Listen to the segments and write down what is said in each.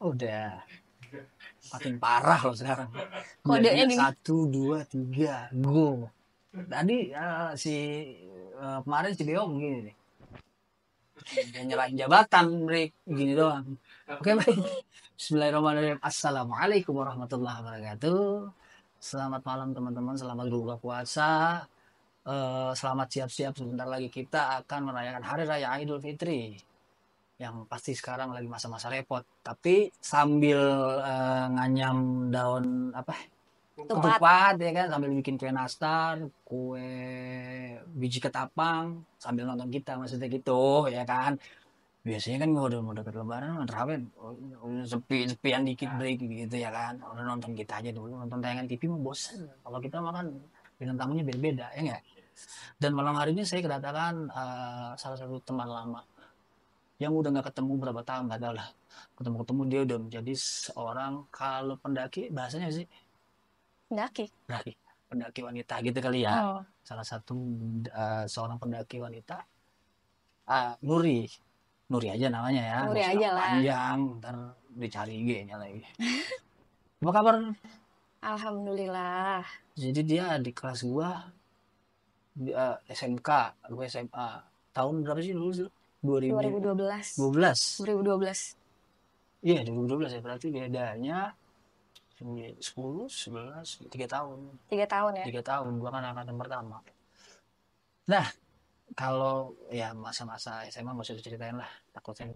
Udah makin parah loh sekarang. Kodenya Jadinya gini. 1, 2, 3, go. Tadi si kemarin si Beo begini nih. Dia nyerahin jabatan, break gini doang. Oke baik. Bismillahirrahmanirrahim. Assalamualaikum warahmatullahi wabarakatuh. Selamat malam teman-teman. Selamat berbuka puasa. Selamat siap-siap. Sebentar lagi kita akan merayakan Hari Raya Idul Fitri. Yang pasti sekarang lagi masa-masa repot. Tapi sambil nganyam daun apa? Ketupat ya kan, sambil bikin kue nastar, kue biji ketapang, sambil nonton kita maksudnya gitu ya kan. Biasanya kan kalau udah mau deket lebaran terawih sepian dikit break gitu ya kan, udah nonton kita aja dulu, nonton tayangan TV mau bosen. Kalau kita makan bintang tamunya beda-beda ya nggak. Dan malam hari ini saya kedatangan salah satu teman lama yang udah nggak ketemu berapa tahun, nggak tahu lah, ketemu-ketemu dia udah menjadi seorang, kalau pendaki bahasanya sih Pendaki. pendaki wanita gitu kali ya. Oh. Salah satu seorang pendaki wanita, Nuri. Nuri aja namanya ya, Nuri nggak usah aja lah. panjang, ntar dicari IG-nya lagi. Apa kabar? Alhamdulillah. Jadi dia di kelas gua, SMK, gua SMA. Tahun berapa sih dulu sih? 2012. 2012. 2012. Iya, 2012 ya, berarti bedanya 10, 11, 3 tahun. 3 tahun ya. 3 tahun, gua kan angkatan pertama. Nah, kalau ya masa-masa SMA nggak usah diceritain lah, takutnya.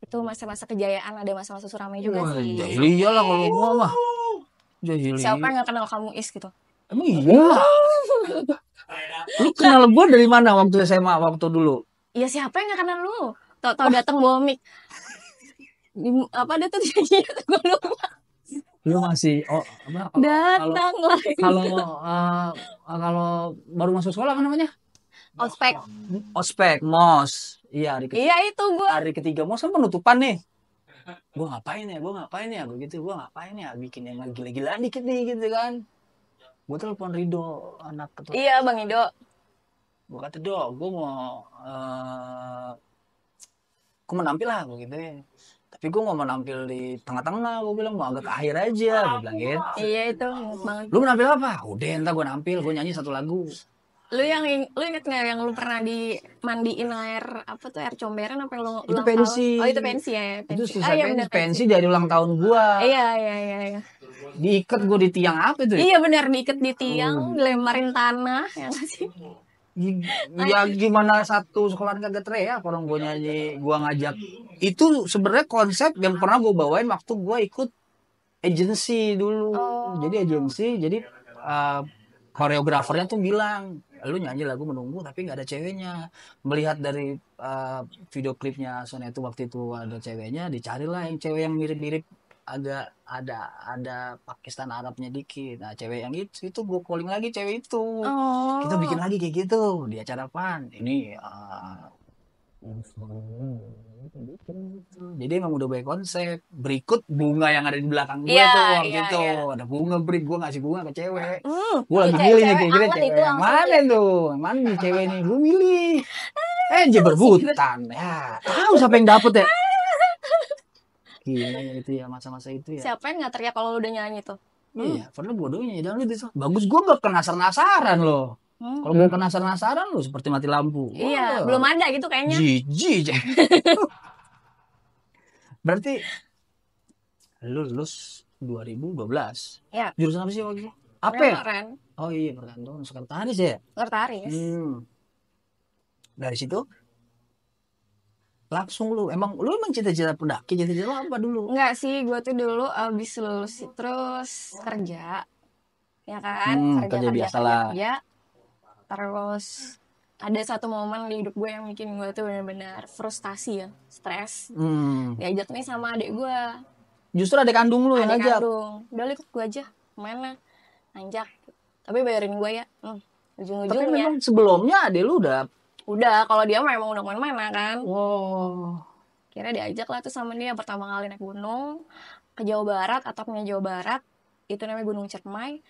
Itu masa-masa kejayaan, ada masa-masa suramnya juga Wah, sih. jahiliyah lah kalau gua mah. Jahiliyah. Siapa yang gak kenal kamu Is gitu? Emang iya? Lu kenal gua dari mana waktu SMA waktu dulu? Iya, siapa yang gak kenal lu? Tau datang bawa mic. Apa ada tuh dia gue lupa. Lu masih Datang lah. kalau baru masuk sekolah apa namanya? Ospek. Ospek, mos. Iya, Iya itu gue. hari ketiga mos kan penutupan nih. Gue ngapain ya begitu, gue ngapain ya bikin yang gila-gilaan dikit nih gitu kan. Gue telepon Rido, anak ketua. Iya Bang Ido. Gue kata, Dok, gue mau nampil lah gue gitu ya. Tapi gue gak mau nampil di tengah-tengah, gue bilang mau agak ke akhir aja, gue bilang gitu. Iya itu inget banget. Lu mau nampil apa? Udah entar gue nampil, gue nyanyi satu lagu. Lu inget nggak yang lu pernah dimandiin air apa tuh, air comberan apa yang lu Itu ulang pensi. tahun? Oh itu pensi ya, Itu pensi. selesai Iya pensi, benar pensi dari ulang tahun gue. Iya. Diikat gue di tiang apa itu? Iya benar, diikat di tiang, dilemparin tanah, ya nggak sih? Ya gimana satu sekolah kagak teriak orang gue nyanyi, gue ngajak. Itu sebenarnya konsep yang pernah gue bawain waktu gue ikut agensi dulu. Jadi agensi, jadi koreografernya tuh bilang, lu nyanyi lagu Menunggu tapi nggak ada ceweknya. Melihat dari video klipnya Sony itu waktu itu ada ceweknya, dicarilah yang cewek yang mirip-mirip, agak ada Pakistan Arabnya dikit. Nah cewek yang itu gue calling lagi cewek itu. Kita bikin lagi kayak gitu di acara pan ini. Jadi emang udah banyak konsep. Berikut bunga yang ada di belakang gue tuh waktu itu. Ada bunga, break gue ngasih bunga ke cewek. Gue lagi milih nih kira-kira cewek yang mana tuh, yang mana nih cewek ini, gue milih. Dia berebutan ya. Tahu siapa yang dapet ya? Gila ya itu ya, masa-masa itu ya. Siapa yang nggak teriak kalau lu udah nyanyi tuh? Iya, pernah bodohnya ya. Dan itu bagus, gue gak penasaran loh. Kalau gue penasaran lo seperti mati lampu. Iya, belum ada gitu kayaknya. Jijik. Berarti lu lulus 2012. Ya. Jurusan apa sih waktu itu? Apa ya? Keren. Oh iya, perkantoran, sekretaris ya? Sekretaris. Dari situ langsung lu emang cita-cita pendaki, cita-cita apa dulu? Enggak sih, gue tuh dulu abis lulus terus kerja. Ya kan? Kerja biasa lah. Terus ada satu momen di hidup gue yang bikin gue tuh benar-benar frustasi ya, stres. Diajak nih sama adik gue. Justru adik kandung lu yang ngajak? Udah ikut gue aja, kemana? Nanjak. Tapi bayarin gue ya. Ujung-ujungnya. Tapi memang sebelumnya adik lu udah, kalau dia memang udah kemana-mana kan. Wow. Kira diajak lah tuh sama dia pertama kali naik gunung ke Jawa Barat, atapnya Jawa Barat. Itu namanya Gunung Cermai.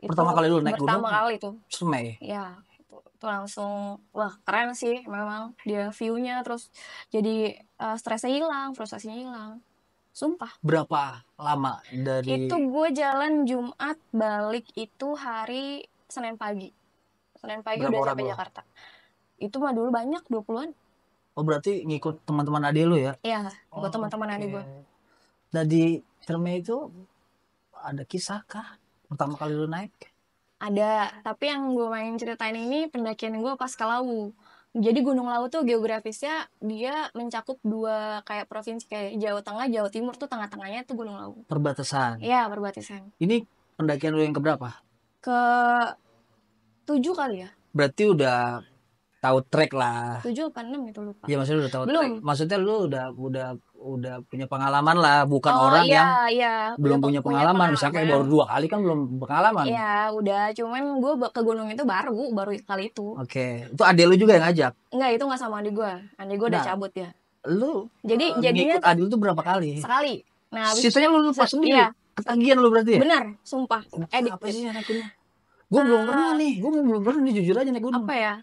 Pertama kali lu naik gunung? Pertama kali tuh. Cermai? Ya, itu langsung, wah keren sih memang. Dia view-nya, terus jadi stresnya hilang, frustasinya hilang. Sumpah. Berapa lama dari Itu gue jalan Jumat, balik itu hari Senin pagi. Senin pagi berapa udah orang sampai lo? Jakarta. Itu mah dulu banyak, 20-an. Oh berarti ngikut teman-teman adik lu ya? Iya, buat Oh, teman-teman oke. adik gue. Nah di Ciremai itu ada kisah kah? Pertama kali lu naik? Ada, tapi yang gue main ceritain ini pendakian gue pas ke Lawu. Jadi Gunung Lawu tuh geografisnya dia mencakup dua kayak provinsi kayak Jawa Tengah, Jawa Timur tuh tengah-tengahnya tuh Gunung Lawu. Perbatasan. Iya, perbatasan. Ini pendakian lu yang keberapa? Ke 7 kali ya? Berarti udah tahu trek lah. 7 apa 6 itu lupa. Ya maksudnya udah tahu trek. Belum. Maksudnya lu udah punya pengalaman lah, bukan Oh orang yang iya, iya. Udah belum punya punya pengalaman. Misalnya kayak baru pengalaman. 2 kali kan belum pengalaman. Iya, udah. Cuman gue ke gunung itu baru kali itu. Oke, itu adek lu juga yang ngajak. Enggak, itu nggak sama adik gue. Adik gue udah Nah, cabut ya. lu Jadi jadinya ngikut adek lu tuh berapa kali? sekali. Nah, habis Sisanya lu lupa sendiri. iya, Ketagihan lu berarti ya? benar, sumpah. Apa sih naik gunung? Gue belum pernah nih. Gue belum pernah nih jujur aja naik gunung. Apa ya?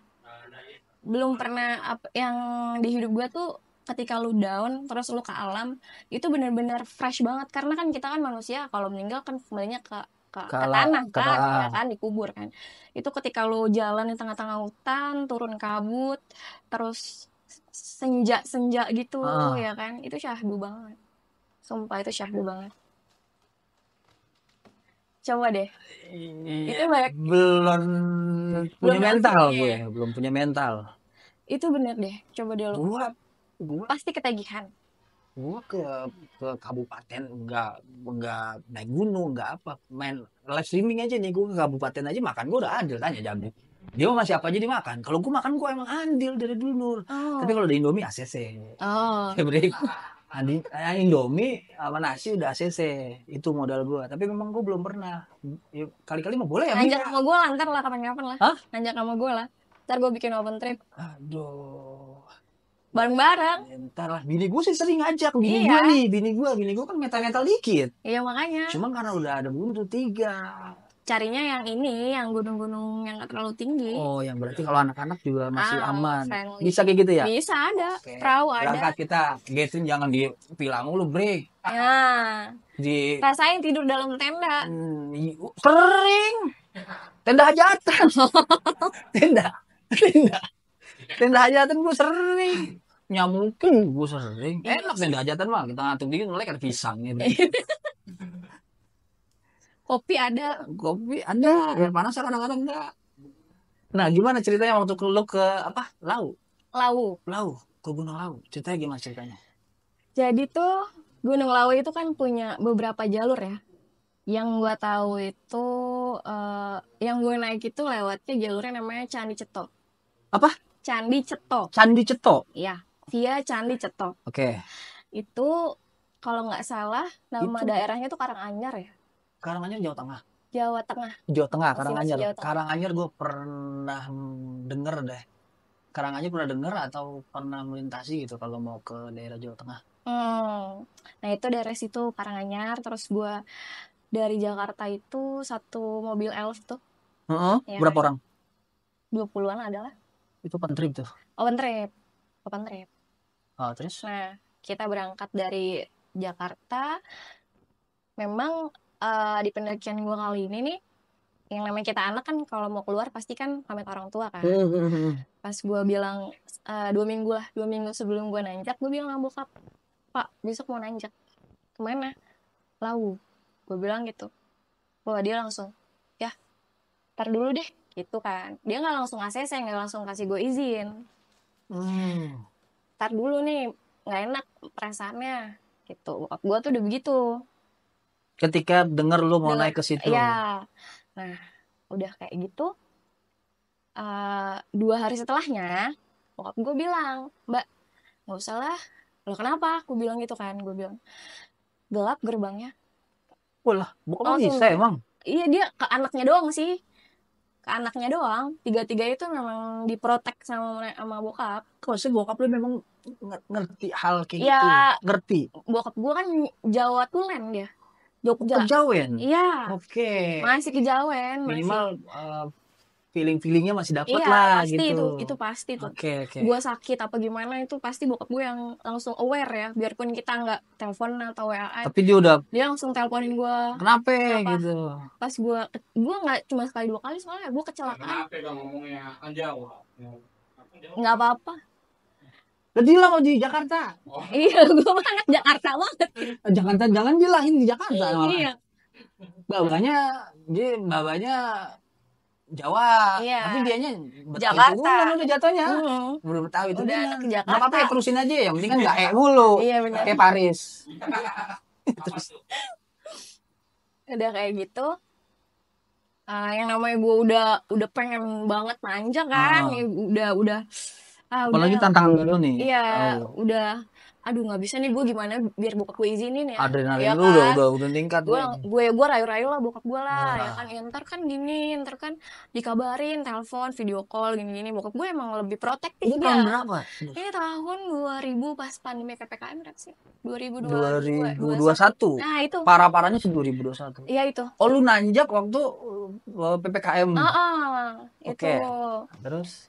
Belum pernah yang di hidup gue tuh ketika lu down terus lu ke alam itu benar-benar fresh banget karena kan kita kan manusia kalau meninggal kan kembalinya ke tanah kan ya kan dikubur kan itu ketika lu jalan di tengah-tengah hutan turun kabut terus senja gitu ya kan itu syahdu banget sumpah itu syahdu banget coba deh itu banyak belum punya belum mental nyobain gue, ya. belum punya mental. Itu bener deh coba deh lu Gua pasti ketagihan gua ke kabupaten nggak naik gunung nggak apa main live streaming aja nih gua ke kabupaten aja makan gua udah adil tanya jago dia mau masih apa aja dimakan kalau gua makan gua emang andil dari dulu tapi kalau di Indomie ACC break Indomie sama nasi udah ACC itu modal gua tapi memang gua belum pernah kali-kali mah boleh ya ngajak sama gue lah ntar lah kapan-kapan lah hah ngajak sama gue lah ntar gue bikin open trip aduh bareng-bareng ntar lah bini gue sih sering ngajak bini iya gue kan metal-metal dikit iya makanya cuma karena udah ada buntu 3 carinya yang ini yang gunung-gunung yang gak terlalu tinggi oh yang berarti kalau anak-anak juga masih aman friendly. bisa kayak gitu ya bisa ada oke. perahu ada berangkat kita gathering jangan di pilang lu break ya di rasain tidur dalam tenda sering tenda hajatan tenda tenda tenda hajatan gue sering nyamukin gue sering enak tenda hajatan mah kita ngatur dikit mulai ada pisangnya kopi ada kopi ada air panas kadang-kadang enggak nah gimana ceritanya waktu lu ke apa Lau ke Gunung Lau ceritanya gimana ceritanya jadi tuh Gunung Lawu itu kan punya beberapa jalur ya yang gue tahu itu yang gue naik itu lewatnya jalurnya namanya Candi Ceto apa Candi Ceto Candi Ceto ya via Candi Ceto oke. Itu kalau nggak salah nama Itu daerahnya tuh Karanganyar ya Karanganyar Jawa Tengah Jawa Tengah Karanganyar Jawa Tengah. Karanganyar gue pernah denger deh Karanganyar pernah denger atau pernah melintasi gitu kalau mau ke daerah Jawa Tengah nah itu dari situ Karanganyar terus gue dari Jakarta itu satu mobil elf tuh ya, berapa orang 20-an adalah itu open trip tuh open trip oh, terus nah kita berangkat dari Jakarta memang di pendakian gue kali ini nih yang namanya kita anak kan kalau mau keluar pasti kan pamit orang tua kan pas gue bilang 2 minggu sebelum gue nanjak gue bilang sama bokap pak besok mau nanjak kemana Lawu gue bilang gitu wah dia langsung ya ntar dulu deh gitu kan dia nggak langsung ACC nggak langsung kasih gue izin ntar dulu nih nggak enak perasaannya gitu bokap gue tuh udah begitu ketika denger lu mau naik ke situ ya nah udah kayak gitu 2 hari setelahnya bokap gue bilang mbak nggak usah lah lo kenapa aku bilang gitu kan gue bilang gelap gerbangnya wah bokap lu bisa emang iya dia ke anaknya doang sih ke anaknya doang 3 itu memang diprotek sama bokap kok sih bokap lu memang ngerti hal kayak ya, gitu ngerti bokap gue kan Jawa Tulen dia Jogja Kejawen iya oke masih Kejawen minimal feeling-feelingnya masih dapat Iya, lah pasti gitu. itu pasti tuh. Oke. Gue sakit apa gimana itu pasti bokap gue yang langsung aware ya, biarpun kita nggak telepon atau WA-an, Tapi dia langsung teleponin gue. kenapa Kenapa? gitu? Pas gue nggak cuma sekali 2 kali soalnya gue kecelakaan. Kenapa dong ngomongnya kan jauh? Nggak apa-apa. Tadi lah mau di Jakarta. Iya, gue anak Jakarta banget. Jakarta jangan dilahin di Jakarta malah. Iya. Babanya Jawa, Iya. tapi dianya Jakarta. Udah jatuhnya. Udah tahu itu Udah dia. anak Jakarta. Nggak apa-apa ya, terusin aja ya. Yang penting kan nggak mulu. Iya benar. Kayak Paris. Terus Udah kayak gitu. Yang namanya gue udah pengen banget manja kan. Udah. Apalagi udah. tantangan baru nih. Iya, udah. Aduh nggak bisa nih, gue gimana biar bokap gue izinin ya. Adrenalin ya lu kan? udah tingkat. Gue rayu-rayu lah bokap gue lah, ya kan. Ya, ntar kan gini, ntar kan dikabarin, telepon, video call gini-gini. Bokap gue emang lebih protektif Ini dia. tahun berapa? Ini tahun 2000 pas pandemi PPKM berapa sih? 2021. Nah itu. Parah-parahnya sih 2021. Iya itu. Oh lu nanjak waktu PPKM. Itu.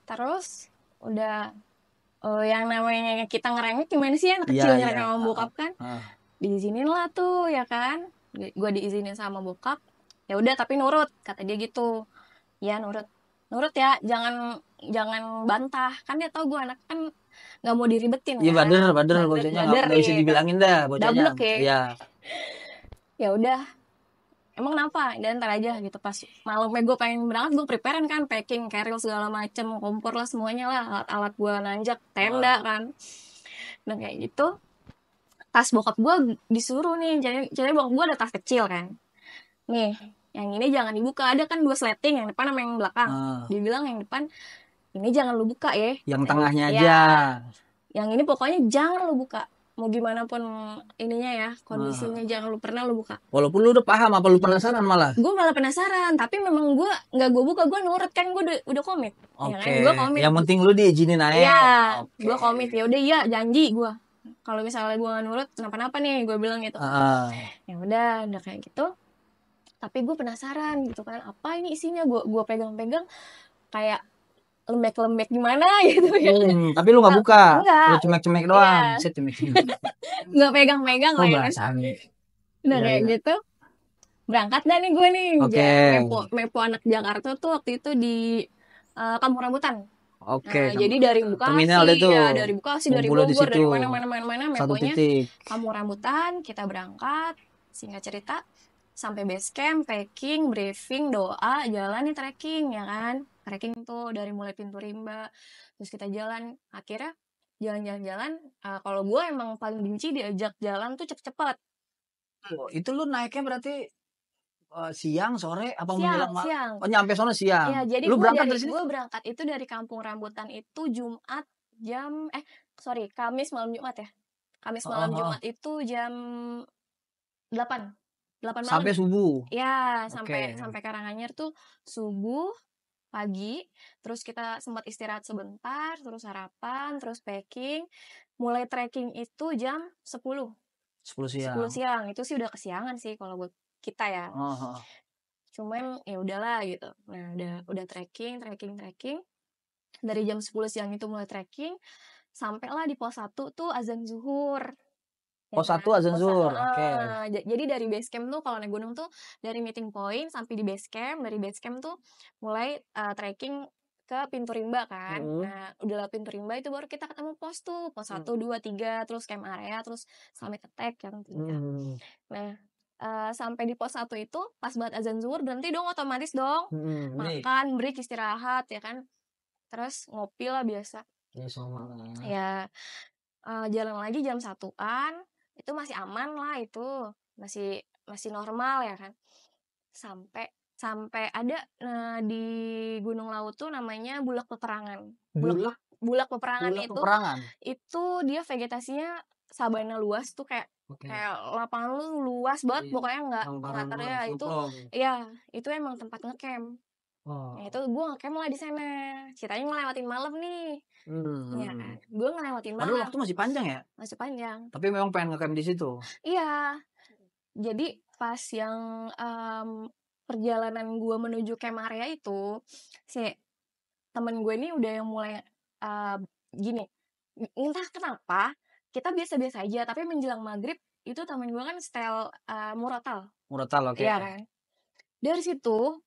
Terus udah yang namanya kita ngerengek gimana sih anak kecil ngerengek sama bokap kan? Diizinin lah tuh ya kan? Gue diizinin sama bokap. Ya udah tapi nurut, kata dia gitu. Ya nurut ya, jangan bantah. Kan dia tahu gue anak kan nggak mau diribetin. Iya kan? bader bocahnya nggak bisa dibilangin dah bocahnya. Dablek ya. Iya. Ya udah. Emang kenapa? Dan ntar aja gitu pas malamnya gue pengen berangkat, gue preparean kan, packing, carrier segala macem, kompor lah semuanya lah, alat-alat gue nanjak, tenda kan. Nah kayak gitu, tas bokap gue disuruh nih, jadi bokap gue ada tas kecil kan. Nih, yang ini jangan dibuka, ada kan 2 sleting, yang depan sama yang belakang. Dibilang yang depan, ini jangan lu buka ya. Yang tengahnya aja. Yang ini pokoknya jangan lu buka. Mau gimana pun ininya ya, kondisinya jangan lu pernah lu buka. Walaupun lu udah paham, apa lu penasaran malah? Gue malah penasaran, tapi memang gue nggak gue buka, gue nurut kan, gue udah komit. Oke. Ya kan? Gue komit. Yang penting lu diizinin aja. Iya, gue komit ya udah iya janji gue. Kalau misalnya gue nggak nurut, kenapa-napa nih, gue bilang gitu. Ya udah kayak gitu. Tapi gue penasaran gitu kan, apa ini isinya? Gue pegang-pegang kayak lembek-lembek gimana gitu ya. Tapi lu nggak buka, enggak. Lu cemek-cemek doang. Saya cemek-cemek. Nggak pegang-pegang lah ya kan. Udah kayak gitu. Berangkat dah nih gue nih. Mepo anak Jakarta tuh waktu itu di Kampung Rambutan. Jadi dari Bekasi, dari Bogor, dari mana-mana meponya Kampung Rambutan. Kita berangkat, singkat cerita, sampai base camp, packing, briefing, doa, jalan nih trekking ya kan. Trekking tuh dari mulai Pintu Rimba, terus kita jalan, akhirnya jalan-jalan. Kalau gue emang paling benci diajak jalan tuh cepet-cepet. Itu lu naiknya berarti siang, sore, apa menjelang malam? Siang. Oh nyampe sana siang. Ya, jadi lu berangkat dari sini? Gue berangkat itu dari Kampung Rambutan itu Jumat Kamis malam Jumat ya. Kamis malam Jumat itu jam 8 malam. Sampai subuh. Ya, sampai Karanganyar tuh subuh pagi, terus kita sempat istirahat sebentar, terus sarapan, terus packing. Mulai trekking itu jam 10 siang. Itu sih udah kesiangan sih kalau buat kita ya. Cuman ya udahlah gitu. Nah, udah trekking. Dari jam 10 siang itu mulai trekking, sampailah di pos 1 tuh azan zuhur. Pos 1 azan zuhur. Oke. Jadi dari base camp tuh kalau naik gunung tuh dari meeting point sampai di base camp, dari base camp tuh mulai trekking ke Pintu Rimba kan. Nah, udah lah Pintu Rimba itu baru kita ketemu pos tuh, pos 1, 2, 3, terus camp area, terus summit attack yang 3. Nah, sampai di pos 1 itu pas banget azan zuhur berhenti dong, otomatis dong. Makan, break, istirahat ya kan. Terus ngopi lah biasa. Ya, jalan lagi jam 1-an. Itu masih aman lah itu, masih normal ya kan. Sampai ada di Gunung Lawu tuh namanya Bulak Peperangan. Bulak Peperangan itu dia vegetasinya sabana luas tuh kayak lapangan lu luas banget, pokoknya nggak terlihat itu. Ya itu emang tempat ngecamp. Nah, itu gue ngecamp lah di sana. Ceritanya ngelewatin malam nih. Ya kan. Gue ngelewatin malam. Padahal waktu masih panjang ya? Masih panjang. Tapi memang pengen ngecamp di situ. Iya. Jadi pas yang perjalanan gue menuju Camp Area itu, si temen gue ini udah yang mulai gini, entah kenapa kita biasa-biasa aja, tapi menjelang maghrib itu temen gue kan style murotal, Murotal, oke. iya kan. Dari situ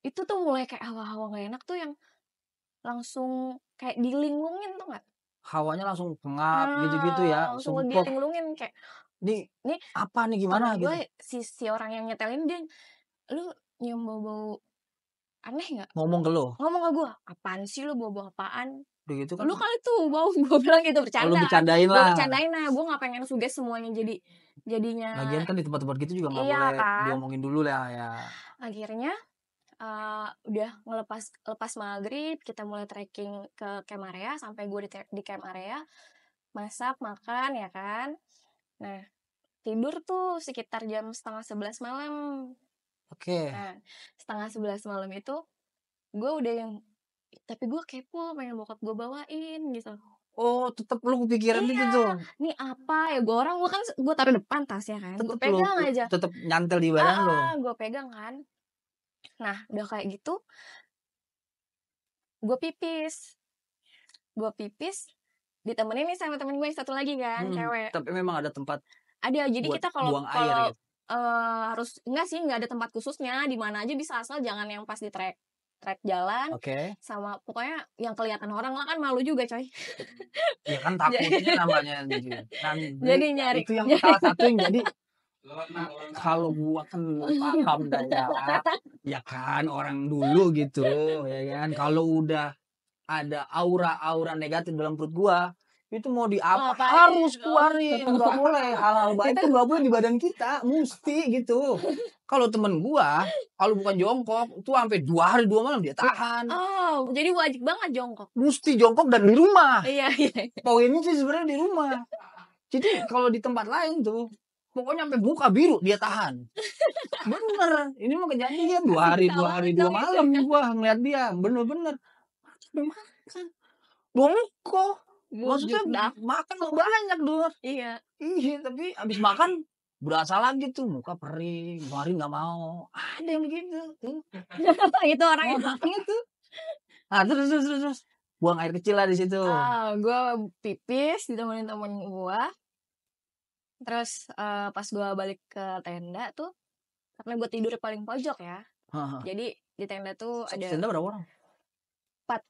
itu tuh mulai kayak hawa-hawa gak enak tuh yang langsung kayak dilinglungin tuh nggak? Hawanya langsung pengap gitu-gitu ya, Langsung sumpah. dilinglungin kayak Nih nih apa nih gimana temen gitu? gue si orang yang nyetelin dia, lu nyium bau-bau aneh nggak? Ngomong ke lo. Ngomong ke gue, apaan sih lu bau-bau apaan? Udah gitu kan. Lu kali tuh bau, gue bilang gitu Lu bercanda. bercandain Gue lah. bercandain lah, gue nggak pengen suges semuanya jadinya. Lagian kan di tempat-tempat gitu juga nggak Iya boleh kan. diomongin dulu lah ya. Akhirnya udah lepas maghrib, kita mulai trekking ke Camp Area, sampai gue di Camp Area, masak, makan ya kan. Nah, tidur tuh sekitar jam 10:30 malam. Oke. Nah, 10:30 malam itu gue udah yang, tapi gue kepo pengen bokap gue bawain gitu. Oh, tetep lu kepikiran Iya, itu tuh. nih apa ya, gue kan gue taruh depan tasnya kan, gue pegang aja. Tetep nyantel di badan lo. Gue pegang kan. Nah, udah kayak gitu, gue pipis, ditemenin nih sama temen gue yang satu lagi kan, cewek. Tapi memang ada tempat. Ada, jadi buat kita kalau buang air gitu. harus enggak sih, nggak ada tempat khususnya, di mana aja bisa, asal jangan yang pas di trek jalan. Oke. Sama pokoknya yang kelihatan orang lah, kan malu juga coy. Ya kan takutnya namanya gitu. Jadi nyari itu yang salah satu yang jadi kalau gua kan paham dah ya kan orang dulu gitu ya kan, kalau udah ada aura negatif dalam perut gua itu mau di apa harus keluarin, nggak boleh hal-hal baik itu nggak boleh di badan kita, mesti gitu. Kalau temen gua kalau bukan jongkok itu sampai 2 hari 2 malam dia tahan. Oh, jadi wajib banget jongkok. Mesti jongkok dan di rumah. Iya. Poinnya sih sebenarnya di rumah. Jadi kalau di tempat lain tuh pokoknya sampai buka biru dia tahan. Bener, ini mah kejadian 2 hari 2 malam gua ngeliat dia, bener-bener makan jongkok. Maksudnya makan banyak Dur. Iya, tapi abis makan berasa lagi tuh muka perih, kemarin nggak mau, ada yang begitu tuh. itu orangnya itu. Nah terus buang air kecil lah di situ. Gue pipis ditemenin temen gue. Terus pas gue balik ke tenda tuh, karena gue tidur paling pojok ya. Jadi di tenda tuh ada tenda berapa orang? 4.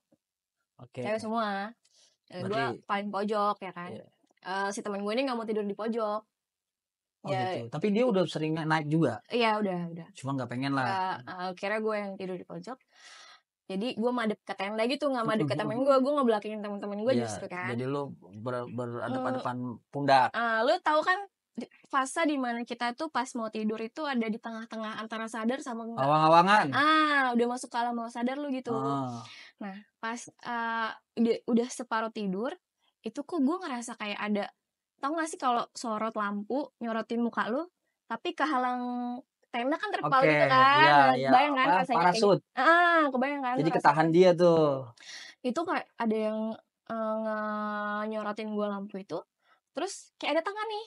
Oke. Cewek semua. Gue paling pojok ya kan. Si temen gue ini nggak mau tidur di pojok. Gitu. Tapi dia udah sering naik juga. Iya udah. Cuma nggak pengen lah. Kira gue yang tidur di pojok. Jadi gue madep ke tenda gitu, nggak madep ke temen gue ngebelakangin temen-temen gue justru kan. Jadi lu berhadapan pundak. Lu tahu kan fase dimana kita tuh pas mau tidur itu ada di tengah-tengah antara sadar sama enggak. Awang-awangan. Udah masuk ke alam bawah sadar lu gitu. Nah pas udah separuh tidur itu kok gue ngerasa kayak ada, tau gak sih kalau sorot lampu nyorotin muka lu tapi kehalang tenda kan terpal gitu kan. Bayang kan rasanya parasut. Kebayang kan. Jadi ketahan dia tuh. Itu kayak ada yang nyorotin gue lampu itu, terus kayak ada tangan nih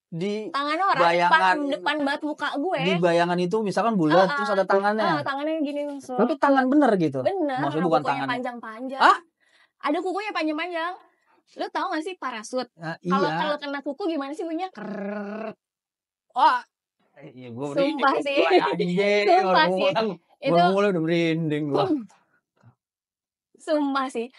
di tangannya orang depan banget muka gue. Di bayangan itu misalkan bulat terus ada tangannya. Tangannya gini langsung. Tapi tangan bener gitu. Bener. Maksudnya bukan tangan panjang-panjang. Ada kukunya panjang-panjang. Lu tahu gak sih parasut? Kalau kena kuku gimana sih bunyinya? Krrrr. Iya, gue sumpah sih. Sumpah sih. Itu mulai udah merinding gua. Sumpah sih.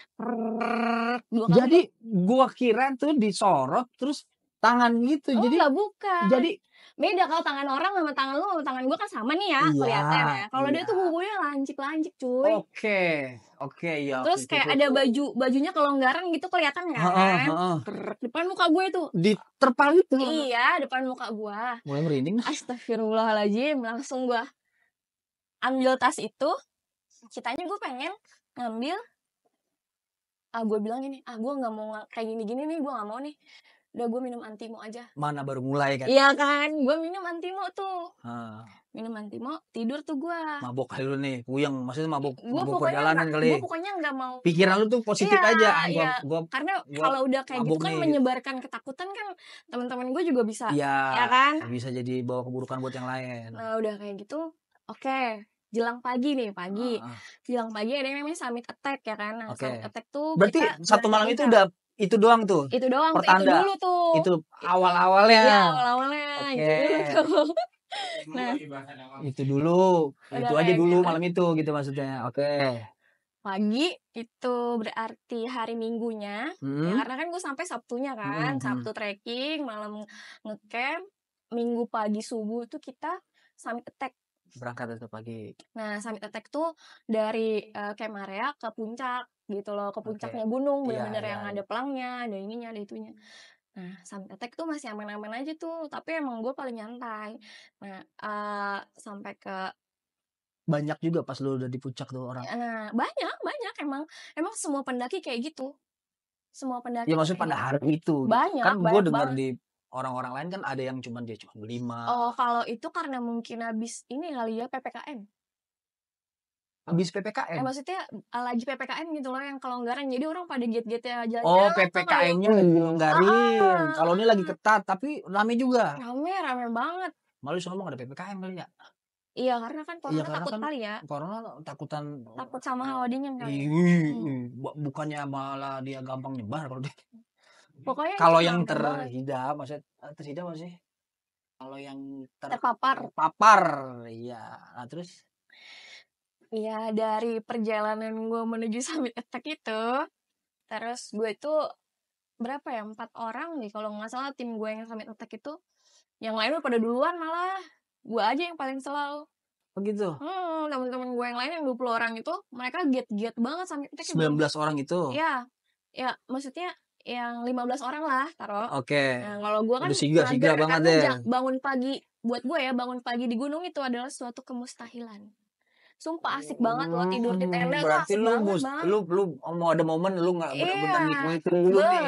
Jadi gua kira tuh disorot terus tangan gitu. Jadi enggak, bukan. Jadi beda kalau tangan orang sama tangan lu sama tangan gua kan sama nih ya kelihatan ya. Kalau dia tuh kukunya lancip-lancip cuy. Oke, ya. Terus kayak ada bajunya kelonggaran gitu kelihatan kan. Depan muka gue tuh. Di terpal itu. Iya, depan muka gua. Mulai merinding. Astagfirullahaladzim, langsung gua ambil tas itu. Ceritanya gue pengen ngambil. Gue bilang gini, gue nggak mau kayak gini-gini nih, gue nggak mau nih. Udah gue minum Antimo aja. Mana baru mulai kan? Iya kan, gue minum Antimo tuh. Minum Antimo, tidur tuh gue. Mabok kali lu nih, puyeng. Maksudnya mabok perjalanan gak, kali. Gue pokoknya nggak mau. Pikiran lu tuh positif aja. Karena kalau udah kayak gitu kan menyebarkan ketakutan kan, teman-teman gue juga bisa. Iya. Ya kan? Bisa jadi bawa keburukan buat yang lain. Nah udah kayak gitu, Oke, jelang pagi nih, Heeh. jelang pagi ada yang namanya summit attack ya kan. Nah, Oke. summit attack tuh Berarti kita satu berada malam itu puncak. udah itu doang tuh Itu doang, itu pertanda. dulu tuh. Itu awal-awalnya. Iya, awal-awalnya Oke. itu dulu tuh. Nah, Itu dulu. udah Itu aja kayak dulu gitu. malam itu gitu maksudnya. Oke. Pagi itu berarti hari Minggunya. Ya Hmm. karena kan gue sampai Sabtunya kan. Sabtu trekking, malam ngecamp, Minggu pagi subuh tuh kita summit attack. Berangkat itu pagi. Nah, summit attack tuh dari Camp Area ke puncak gitu loh, ke Oke. puncaknya gunung, Iya, bener-bener iya, yang iya. ada pelangnya, ada ininya, ada itunya. Nah, summit attack tuh masih aman-aman aja tuh, tapi emang gue paling nyantai. Nah, sampai ke Banyak juga pas lu udah di puncak tuh orang. nah banyak emang semua pendaki kayak gitu. Semua pendaki Ya tuh maksudnya kayak pada gitu. hari itu. Banyak, Kan gue banyak dengar banget. di orang-orang lain kan ada yang dia cuma 5. Oh, kalau itu karena mungkin habis ini kali ya PPKM. Habis PPKM. Maksudnya lagi PPKM gitu loh yang kelonggaran. Jadi orang pada giat-giatnya Oh, jalan-jalan tuh kali. PPKM-nya lagi dilonggarin. Kalau ini lagi ketat tapi rame juga. Rame banget. Malu ngomong ada PPKM kali ya. Iya, karena kan Iya, corona karena takut kan kali ya. corona takutan. Takut sama hawa dingin kali. Bukannya malah dia gampang nyebar kalau dia. Pokoknya Kalau itu yang rame banget. terhidap, maksudnya terhidap apa sih? Kalau yang Terpapar. Iya. Nah, terus Iya, dari perjalanan gue menuju summit attack itu, terus gue itu berapa ya, 4 orang nih kalau nggak salah tim gue yang summit attack itu. Yang lain udah pada duluan malah. Gue aja yang paling slow. begitu. Teman-teman gue yang lain yang 20 orang itu, mereka giat banget summit attack. 19 orang itu. Iya. Ya, maksudnya yang 15 orang lah taruh. Oke. Nah, kalau gue kan udah sigla banget karena ya. bangun pagi, buat gue ya bangun pagi di gunung itu adalah suatu kemustahilan. Sumpah asik banget loh tidur di tenda tuh Berarti asik banget. lu mau ada momen lu nggak benar-benar Iya. nikmatin dulu nih.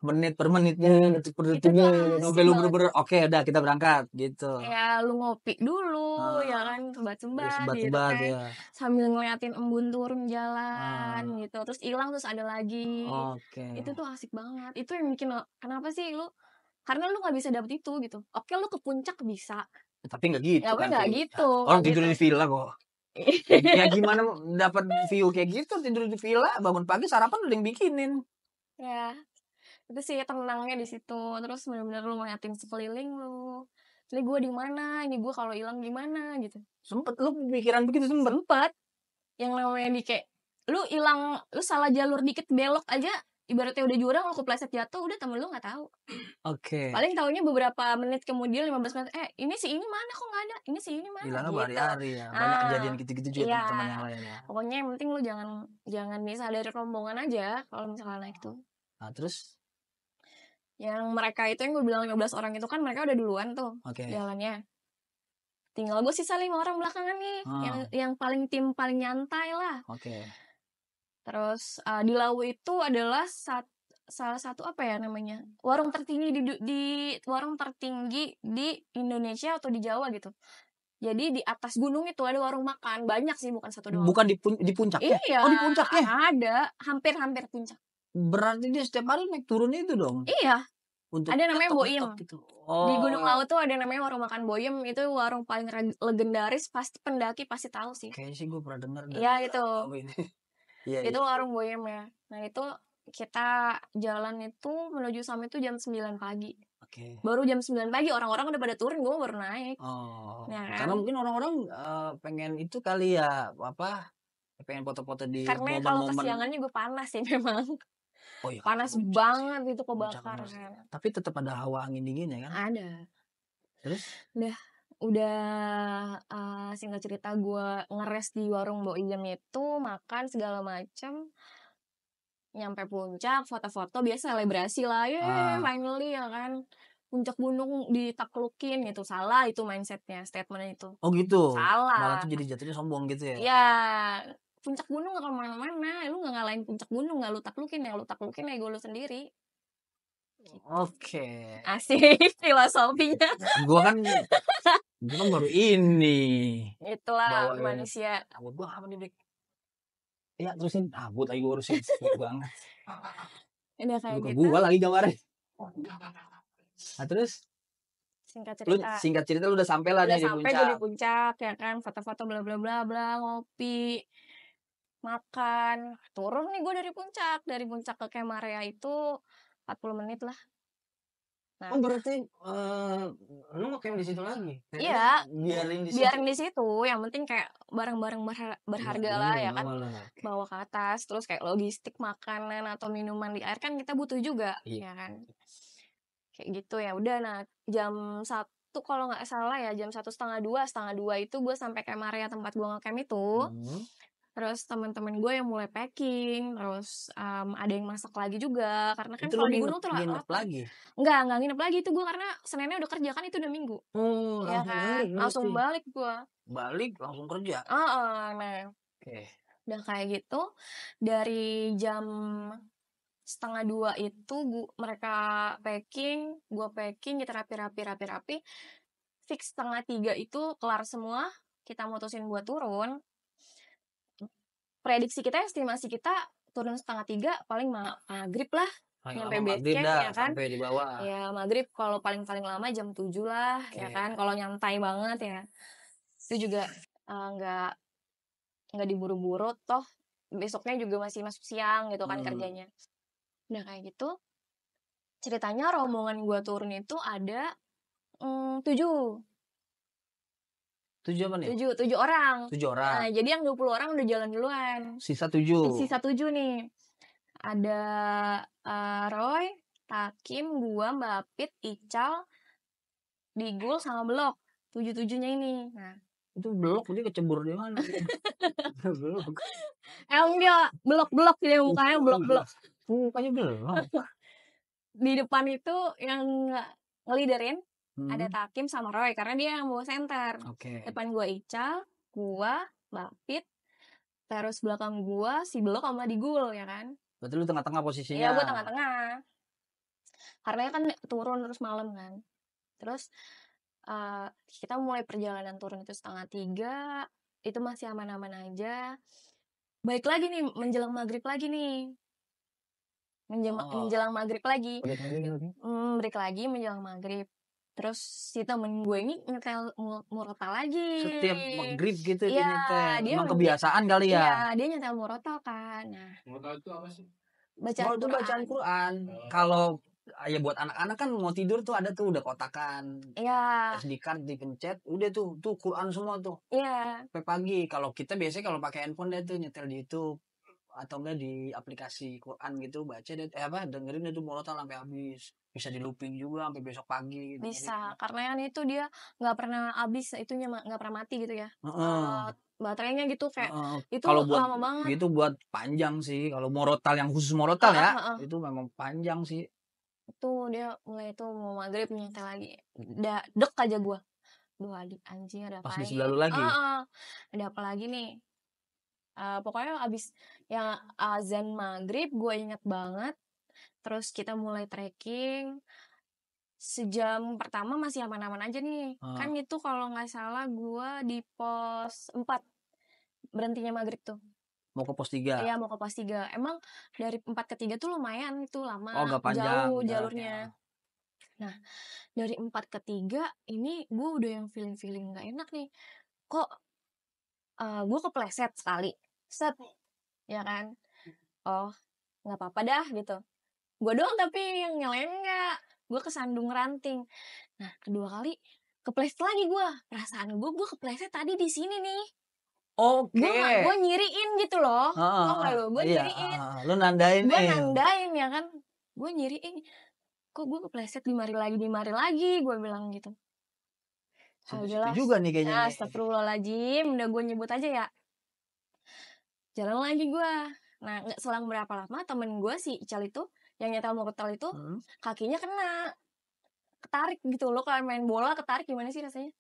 Menit per menitnya, detik per detiknya. Sampai lu bener-bener oke udah kita berangkat gitu. Ya lu ngopi dulu ya kan, sebat-sebat gitu kan. Ya. Sambil ngeliatin embun turun jalan gitu. Terus hilang terus ada lagi. Oke. Itu tuh asik banget. Itu yang bikin kenapa sih lu, karena lu nggak bisa dapet itu gitu. Oke, lu ke puncak bisa. Tapi nggak gitu Ya, kan. nggak gitu. Orang tidur di villa kok. Ya gimana dapat view kayak gitu, tidur di villa, bangun pagi sarapan udah yang bikinin. Ya, itu sih tenangnya di situ. Terus benar-benar lu ngeliatin sekeliling lu. Ini gue di mana? Ini gue kalau hilang gimana gitu. Sempet lu pikiran begitu Sempet. Yang namanya di kayak lu hilang, lu salah jalur dikit belok aja, ibaratnya udah jurang, lu kepleset jatuh, udah temen lu nggak tahu. Oke. Paling taunya beberapa menit kemudian, 15 menit, ini si ini mana kok nggak ada, ini si ini mana Hilangnya gitu. berhari-hari ya. Banyak kejadian gitu-gitu juga teman-teman yang lain ya. Pokoknya yang penting lu jangan misah dari rombongan aja kalau misalnya naik tuh. Nah, terus yang mereka itu yang gue bilang 15 orang itu kan mereka udah duluan tuh jalannya. Tinggal gue sisa 5 orang belakangan nih, yang paling tim paling nyantai lah. Terus di Lawu itu adalah salah satu apa ya namanya, warung tertinggi di warung tertinggi di Indonesia atau di Jawa gitu. Jadi di atas gunung itu ada warung makan, banyak sih, bukan satu doang. Bukan di puncaknya? Iya. Oh, di puncaknya? Ada, hampir puncak. Berarti dia setiap hari naik turun itu dong? Iya. Ada namanya Boyem. Gitu. Di Gunung Lawu tuh ada namanya warung makan Boyem. Itu warung paling legendaris, pasti pendaki pasti tahu sih. Kayaknya sih gue pernah dengar. Iya, itu. Itu warung Boyem ya. Nah, itu kita jalan itu menuju summit itu jam 9 pagi. Baru jam 9 pagi orang-orang udah pada turun, gue baru naik. Ya kan? Karena mungkin orang-orang pengen itu kali ya, pengen foto-foto di karena momen-momen. Kalau kesiangannya gue panas sih memang. Oh iya, panas banget itu kebakar kan. Tapi tetap ada hawa angin dinginnya kan? Ada. Terus? Udah singkat cerita gue ngeres di warung Boyem itu, makan segala macam. Nyampe puncak, foto-foto, biasa selebrasi lah, finally ya kan. Puncak gunung ditaklukin gitu. Salah itu mindsetnya, statementnya itu. Oh gitu? Salah. Malah tuh jadi jatuhnya sombong gitu ya? Iya. Puncak gunung gak kemana-mana. Lu gak ngalahin puncak gunung, gak lu taklukin. Yang lu taklukin ego lu sendiri. Oke. Asik filosofinya. Gue kan baru ini. Itulah manusia. Gue apa nih, Bek? Ya terusin, abut lagi gue urusin banget. Udah kayak gitu. Gue lagi gambarnya. Nah terus? singkat Lu cerita. singkat cerita lu udah sampai lah Udah nih di sampai gue di puncak. puncak ya kan, foto-foto bla bla bla bla, ngopi, makan, turun nih gue dari puncak ke Camp Marea itu 40 menit lah. Nah, Oh berarti lu ngecamp di situ lagi? iya, Biarin di situ. biarin di situ, yang penting kayak barang-barang berharga lah ya kan, bawa ke atas, terus kayak logistik makanan atau minuman di air kan kita butuh juga, Iya. ya kan, kayak gitu ya udah. Nah jam 1 kalau nggak salah ya, jam 1:30 itu gue sampai Camp Marea tempat gue ngecamp itu. Terus teman-teman gue yang mulai packing, terus ada yang masak lagi juga karena kan Itu kalau lu di gunung tuh nginep lapar. lagi? Nggak nginep lagi itu gue karena Seninnya udah kerja kan, itu udah Minggu. Oh Ya langsung kan, balik langsung berarti. balik gue. Balik langsung kerja? Nah Oke. udah kayak gitu, dari jam 1:30 itu mereka packing, gue packing, kita rapi. Fix 2:30 itu kelar semua, kita mutusin buat turun. Prediksi kita, estimasi kita turun 2:30 paling maghrib lah, Paling nyampe lama base maghrib camp dah ya kan. sampai di bawah. Ya maghrib, kalau paling lama jam 7 lah ya Oke. kan, kalau nyantai banget ya. Itu juga nggak diburu-buru, toh besoknya juga masih masuk siang gitu kan kerjanya. Udah kayak gitu, ceritanya rombongan gue turun itu ada 7 apa nih? 7 orang. 7 orang. Nah, jadi yang 20 orang udah jalan duluan. Sisa 7. Sisa 7 nih. Ada Roy, Takim, gua, Mbak Apit, Ical, Digul, sama Blok. 7-7-nya ini. Nah, itu Blok dia kecebur di mana? Blok. emang dia blok-blok dia, mukanya blok-blok. Mukanya Blok. Di depan itu yang ngeliderin ada Takim sama Roy karena dia yang bawa center. Depan gua Ical, gua, Mbak Apit, terus belakang gua si Blok sama Digul ya kan. Berarti lu tengah-tengah posisinya? Iya, gua tengah-tengah. Karena kan turun terus malam kan. Terus kita mulai perjalanan turun itu 2:30, itu masih aman-aman aja. Baik lagi nih, menjelang maghrib lagi nih. Menjelang maghrib lagi. Break lagi menjelang maghrib. Terus si temen gue ini nyetel murotal lagi. Setiap maghrib gitu dia nyetel. Dia Emang kebiasaan kali ya? Iya, dia nyetel murotal kan. Nah, Murotal itu apa sih? Bacaan Quran. Kalau ya buat anak-anak kan mau tidur tuh ada tuh udah kotakan. Iya. SD card dipencet, udah tuh Quran semua tuh. Iya. Sampai pagi. Kalau kita biasanya kalau pakai handphone dia tuh nyetel di YouTube atau enggak di aplikasi Quran gitu, baca deh dengerin itu murotal sampai habis. Bisa di looping juga sampai besok pagi gitu. Bisa, karena kan itu dia nggak pernah habis, itunya nggak pernah mati gitu ya. Baterainya gitu kayak itu kalau buat lama banget. gitu buat panjang sih. Kalau murotal yang khusus murotal ya, itu memang panjang sih. Itu dia mulai itu mau maghrib nyetel lagi. Udah dek aja gua. Duh anjing ada apa? Pas di sebelah lu lagi. Ada apa lagi nih? Pokoknya abis yang azan maghrib gue inget banget. Terus kita mulai trekking. Sejam pertama masih aman-aman aja nih. Kan itu kalau nggak salah gue di pos 4 berhentinya maghrib tuh. Mau ke pos 3? Iya, mau ke pos 3. Emang dari 4 ke 3 tuh lumayan, itu lama. Gak panjang, jauh jalurnya. Nah, dari 4 ke 3 ini gue udah yang feeling gak enak nih. Kok gue kepleset sekali. Set. Ya kan? Oh, gak apa-apa dah gitu. Gue doang tapi yang lain enggak. Gue kesandung ranting. Nah, kedua kali kepleset lagi gue. Perasaan gue kepleset tadi di sini nih. Gue nyiriin gitu loh. Gue nyiriin. Lu nandain gue nandain ya kan. Gue nyiriin. Kok gue kepleset di mari lagi. Gue bilang gitu. Itu juga nih kayaknya. Astagfirullahaladzim. Udah gue nyebut aja ya. Jalan lagi gue. Nah, gak selang berapa lama temen gue si Ical itu, yang nyetel murotal itu, kakinya kena. Ketarik gitu. Lo kalau main bola ketarik gimana sih rasanya?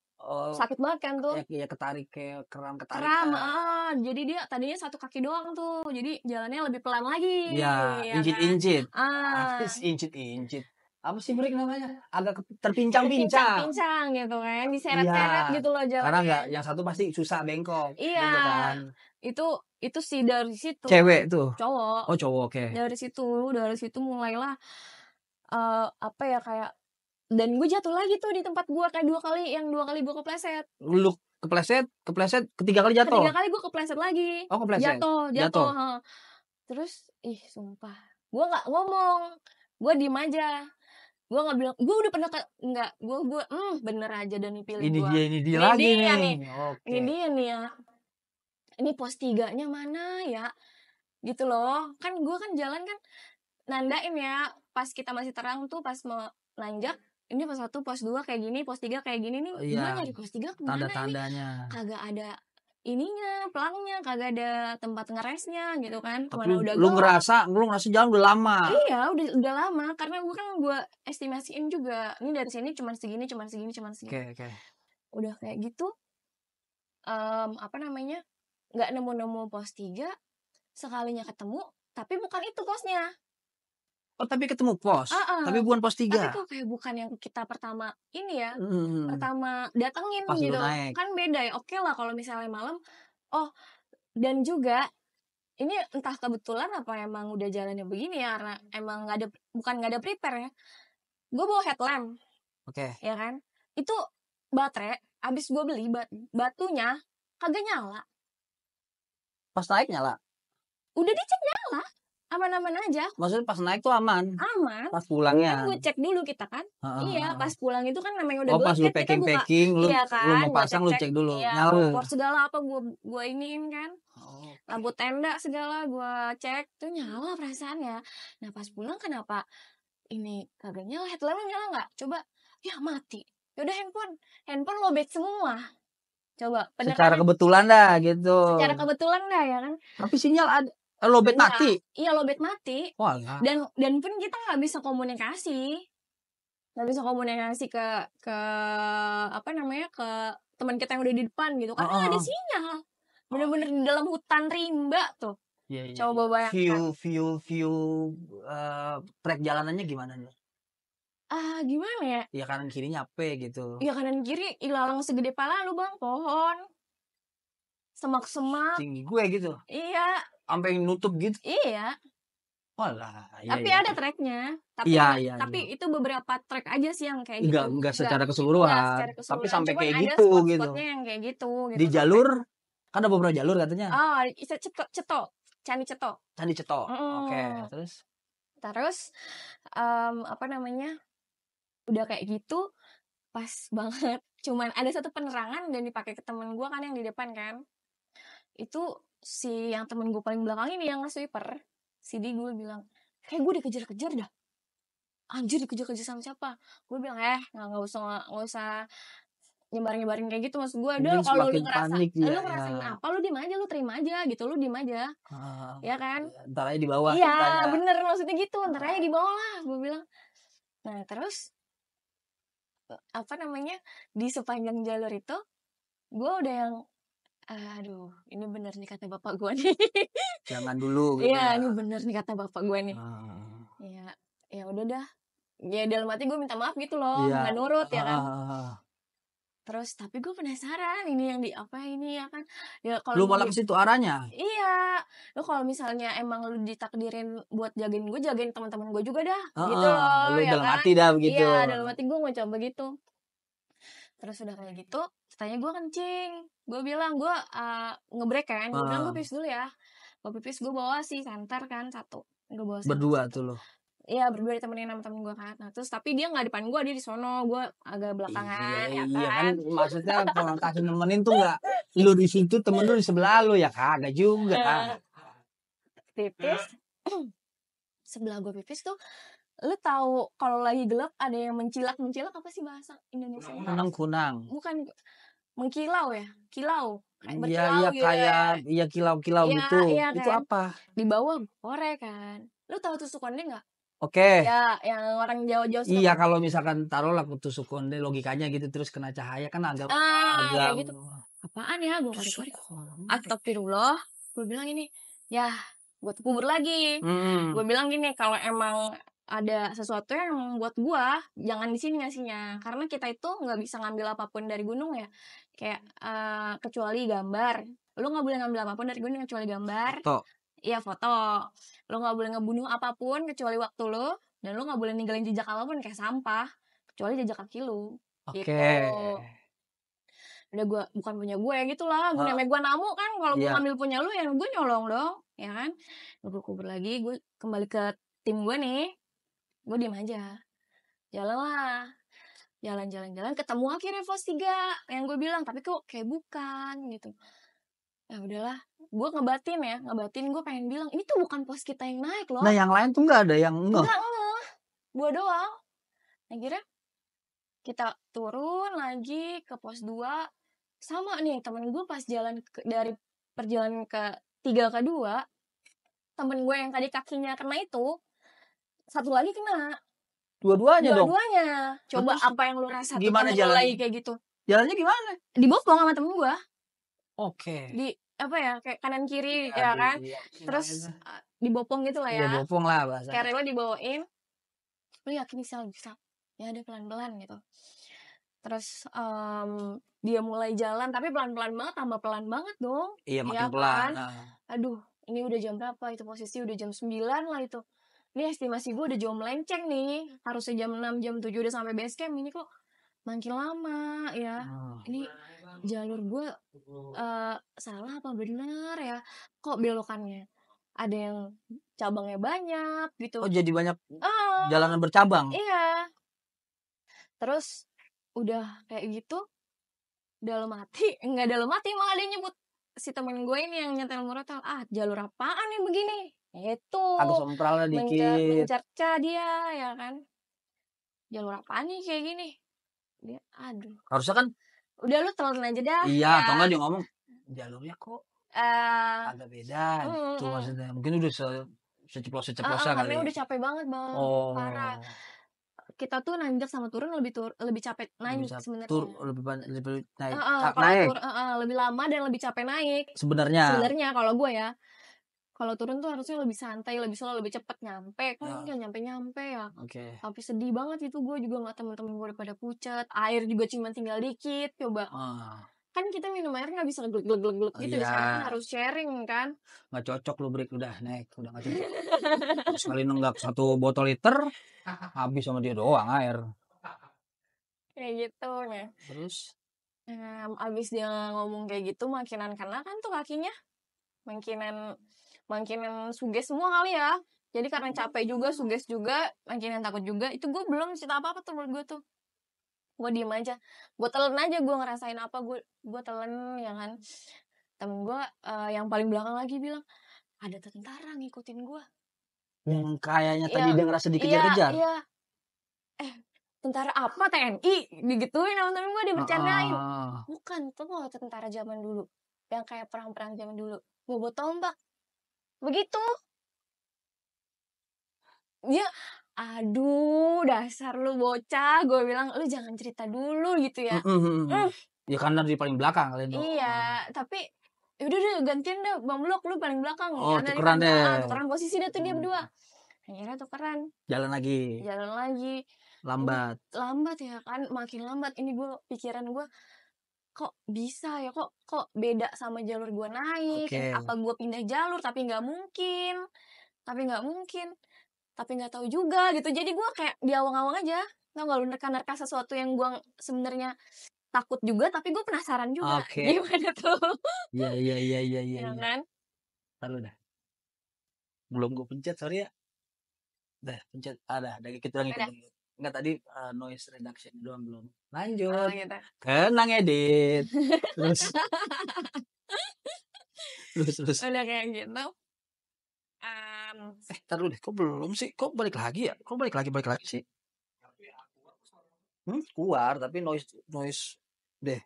Sakit banget kan tuh. Ya ketarik kayak keram ketarik. Jadi dia tadinya satu kaki doang tuh. Jadi jalannya lebih pelan lagi. Ya incit-incit. Incit-incit. Apa sih break namanya? Agak terpincang-pincang gitu kan. Diseret-seret gitu loh jalannya. Karena enggak, yang satu pasti susah bengkok. Iya. Gitu kan. Itu sih dari situ. Cewek tuh? Cowok. Oh cowok, oke. Dari situ mulailah kayak Dan gue jatuh lagi tuh di tempat gue kayak 2 kali, yang 2 kali gue kepleset. Lu kepleset, ketiga kali jatuh. Ketiga kali gue kepleset lagi. Oh, kepleset. Jatuh. Heeh. Terus sumpah, gue nggak ngomong, gue diem aja. Gue nggak bilang, gue udah pernah nggak, gue bener aja dan pilih Ini gue. dia lagi dia nih. Ini dia nih ya. Ini pos 3-nya mana ya? Gitu loh. Kan gue kan jalan kan nandain ya. Pas kita masih terang tuh, pas mau nanjak, ini pos 1, pos 2 kayak gini, pos 3 kayak gini nih. Gue nyari pos 3 kemana Tanda-tandanya. ini? Kagak ada ininya, pelangnya, kagak ada tempat ngeresnya gitu kan. Tapi Mana udah lu ngerasa jalan udah lama. Iya, udah lama karena gue estimasiin juga. Ini dari sini cuman segini. Oke. Udah kayak gitu apa namanya? Nggak nemu pos 3, sekalinya ketemu, tapi bukan itu posnya. Oh, tapi ketemu pos. Tapi bukan pos 3. Tapi kok kayak bukan yang kita pertama ini ya. Pertama datengin pas gitu. naik. Kan beda ya. Oke lah kalau misalnya malam. Oh, dan juga ini entah kebetulan apa emang udah jalannya begini ya, karena emang bukan nggak ada prepare ya. Gue bawa headlamp. Oke. Ya kan? Itu baterai abis gue beli batunya kagak nyala. Pas naik nyala. Udah dicek nyala. Aman-aman aja. Maksudnya pas naik tuh aman. Pas pulangnya. Kan gue cek dulu kita kan. Iya, pas pulang itu kan namanya udah gelap. Pas lu packing, lu mau pasang lu cek dulu. Iya, nyala. Kompor segala apa gue iniin kan. Lampu tenda segala gue cek tuh nyala perasaannya. Nah pas pulang kenapa ini kagak nyala? Headlampnya nyala nggak? Coba, ya mati. Yaudah handphone lowbat semua. Coba. Secara kebetulan dah gitu. Secara kebetulan dah ya kan. Tapi sinyal ada. Lowbat mati. Iya lowbat mati. Walah. Dan pun kita nggak bisa komunikasi. Nggak bisa komunikasi ke apa namanya, ke teman kita yang udah di depan gitu. Karena nggak ada sinyal. Bener-bener di dalam hutan rimba tuh. Iya. Coba bayangkan. View track jalanannya gimana nih? Gimana ya? Ya kanan kirinya apa gitu. Ya kanan kiri ilalang segede pala lu bang, pohon. Semak-semak. Tinggi gue gitu. Iya. Sampai nutup gitu. Iya. Walah. Tapi ada tracknya. Tapi itu beberapa track aja sih yang kayak gitu. Enggak secara keseluruhan. Tapi sampai cuman kayak ada gitu gitu. Spot-spotnya yang kayak gitu. Di jalur kan ada beberapa jalur katanya. Candi Ceto. Oke, terus apa namanya? Udah kayak gitu pas banget. Cuman ada satu penerangan dan dipakai ke temen gue kan yang di depan kan. Itu si yang temen gue paling belakang ini yang nge-sweeper. Si dia gue bilang, kayak gue dikejar-kejar dah. Anjir dikejar-kejar sama siapa? Gue bilang, nggak usah nyebarin kayak gitu. Maksud gue, kalau lu ngerasain apa, lu diem aja, lu terima aja gitu, lu diem aja. Ya kan? Ntar aja di bawah. Iya, bener maksudnya gitu. Ntar aja di bawah lah, gue bilang. Nah, terus apa namanya? Di sepanjang jalur itu, gue udah yang aduh, ini bener nih kata bapak gue nih. Jangan dulu gitu. Iya, ini bener nih kata bapak gue nih. Ya udah dah. Ya dalam hati gue minta maaf gitu loh, nggak nurut ya kan. Terus tapi gue penasaran ini yang di apa ini ya kan. Ya kalau lu malah ke situ arahnya. Iya. Lu kalau misalnya emang lu ditakdirin buat jagain gue, jagain teman-teman gue juga dah. Gitu loh, lu ya dalam kan. hati dah begitu. Iya, dalam hati gue mau coba gitu. Terus udah kayak gitu, tanya gue kencing. Gue bilang gue ngebrek kan. Gue bilang gue pipis dulu ya. Gue pipis, gue bawa si senter kan satu. Gue bawa berdua tuh lo. Iya, berdua ditemenin sama temen gue kan. Nah, terus tapi dia nggak depan gue, dia di sono. Gue agak belakangan. Iya kan, maksudnya kalau kasih nemenin tuh nggak, lu di situ temen lu di sebelah lu ya kagak juga. Pipis, sebelah gue pipis tuh, lu tahu kalau lagi gelap ada yang mencilak apa sih bahasa Indonesia? Kunang. Bukan mengkilau ya, kilau. Iya gitu kayak iya kilau-kilau gitu. Iya, itu kan? Apa? Di bawah korek kan. Lu tahu tusuk konde nggak? Oke. Ya, yang orang Jawa-Jawa suka. Iya, kalau misalkan taruhlah tusuk konde logikanya gitu terus kena cahaya kan agak gitu. Apaan ya? Gue korek-korek. Astagfirullah. Gue bilang ini, ya, gue kubur lagi. Gue bilang gini, kalau emang ada sesuatu yang membuat gue, jangan di sini ngasihnya. Karena kita itu nggak bisa ngambil apapun dari gunung ya. Kayak kecuali gambar. Lu nggak boleh ngambil apapun dari gunung kecuali gambar. Iya, foto. Lo gak boleh ngebunuh apapun kecuali waktu lo. Dan lo gak boleh ninggalin jejak apapun kayak sampah. kecuali jejak kaki lu Oke. gitu. Udah bukan punya gue gitu lah, gue namanya gue namu kan, kalau gue Iya. ngambil punya lu ya gue nyolong dong, ya kan. Gue kubur lagi, gue kembali ke tim gue nih, gue diem aja, jalan-jalan, ketemu akhirnya pos 3 yang gue bilang, tapi kok kayak bukan gitu. Ya udahlah, gue ngebatin gue pengen bilang ini tuh bukan pos kita yang naik loh. Nah yang lain tuh nggak ada yang Enggak, gue doang. Akhirnya kita turun lagi ke pos 2, sama nih temen gue pas jalan dari perjalanan ke 3 ke 2, temen gue yang tadi kakinya kena itu satu lagi kena. Dua-duanya dong. Coba terus apa yang lu rasa tuh gimana temen lu jalannya? lagi kayak gitu? Jalannya gimana? Dibopong sama temen gue. Oke. Di apa ya, kayak kanan kiri ya kan, Iya, terus dibopong gitu lah iya ya, bopong lah bahasa. kayak rela dibawain, lu yakin bisa ya ada pelan-pelan gitu. Terus dia mulai jalan tapi pelan-pelan banget, tambah pelan banget dong. Iya makin ya pelan. kan? Aduh, ini udah jam berapa? Itu posisi udah jam 9 lah itu. Ini estimasi gue udah jauh melenceng nih. Harusnya jam 6, jam 7 udah sampai base camp. Ini kok makin lama ya. Ini jalur gue salah apa bener ya? Kok belokannya ada yang cabangnya banyak gitu. Oh jadi banyak jalanan bercabang? Iya. Terus udah kayak gitu, dalam hati malah dia nyebut, si temen gue ini yang nyetel murotal, jalur apaan nih begini, itu agak sompral dikit, mencerca dia ya kan, jalur apaan nih kayak gini, dia aduh, harusnya kan udah lu telan aja dah. iya ya. Atau enggak dia ngomong jalurnya kok agak beda gitu maksudnya, mungkin udah seceplos kali, karena udah capek banget bang, parah. Kita tuh nanjak sama turun lebih capek naik sebenarnya. Lebih naik. Lebih lama dan lebih capek naik. Sebenarnya kalau gue ya. Kalau turun tuh harusnya lebih santai, lebih slow, lebih cepet nyampe. Kan enggak nyampe ya. Oke. Tapi sedih banget itu, gue juga ngeliat temen-temen gue udah pada pucat. Air juga cuma tinggal dikit, coba. Kan kita minum air nggak bisa glek gitu, sekarang kan harus sharing kan. Nggak cocok lu break, udah naik, udah nggak cocok. Sekali nenggak 1 botol liter habis sama dia doang air. Kayak gitu ya. Terus abis dia ngomong kayak gitu, makinan kena kan tuh kakinya, makinan suges semua kali ya. Jadi karena capek juga, suges juga, makinan takut juga. Itu gue belum cerita apa tuh buat gue tuh. Gue diem aja, gue telan aja, gue ngerasain apa, gue telan ya kan. Temen gue yang paling belakang lagi bilang, ada tentara ngikutin gue. Yang kayaknya tadi dia ngerasa dikejar-kejar. Iya. Tentara apa, TNI? Digituin sama temen gue, dia bercandain. Bukan, tuh kalau tentara zaman dulu, yang kayak perang-perang zaman dulu, bawa tombak. Begitu. Dia, aduh dasar lu bocah, gue bilang lu jangan cerita dulu gitu ya. Ya karena di paling belakang kali itu. Iya, tapi udah gantian deh Bang Blok, lu paling belakang. Tukeran deh. Tukeran posisi deh tuh dia berdua. Akhirnya tukeran. Jalan lagi. Lambat ya kan, makin lambat. Ini gue pikiran gue, kok bisa ya, kok beda sama jalur gue naik. Apa gue pindah jalur, tapi nggak mungkin, tapi nggak tahu juga gitu. Jadi gue kayak di awang-awang aja, tau nggak, lu nerka sesuatu yang gue sebenarnya takut juga, tapi gue penasaran juga. Gimana tuh? Iya. Ya kan? Taruh dah. Belum gue pencet, sorry ya. Dah pencet, ada kita lagi. Enggak, tadi noise reduction doang belum. Lanjut. Gitu. Tenang edit. Terus. Udah kayak gitu. Taruh deh, kok belum sih? Kok balik lagi ya? Kok balik lagi sih? Keluar, tapi noise deh.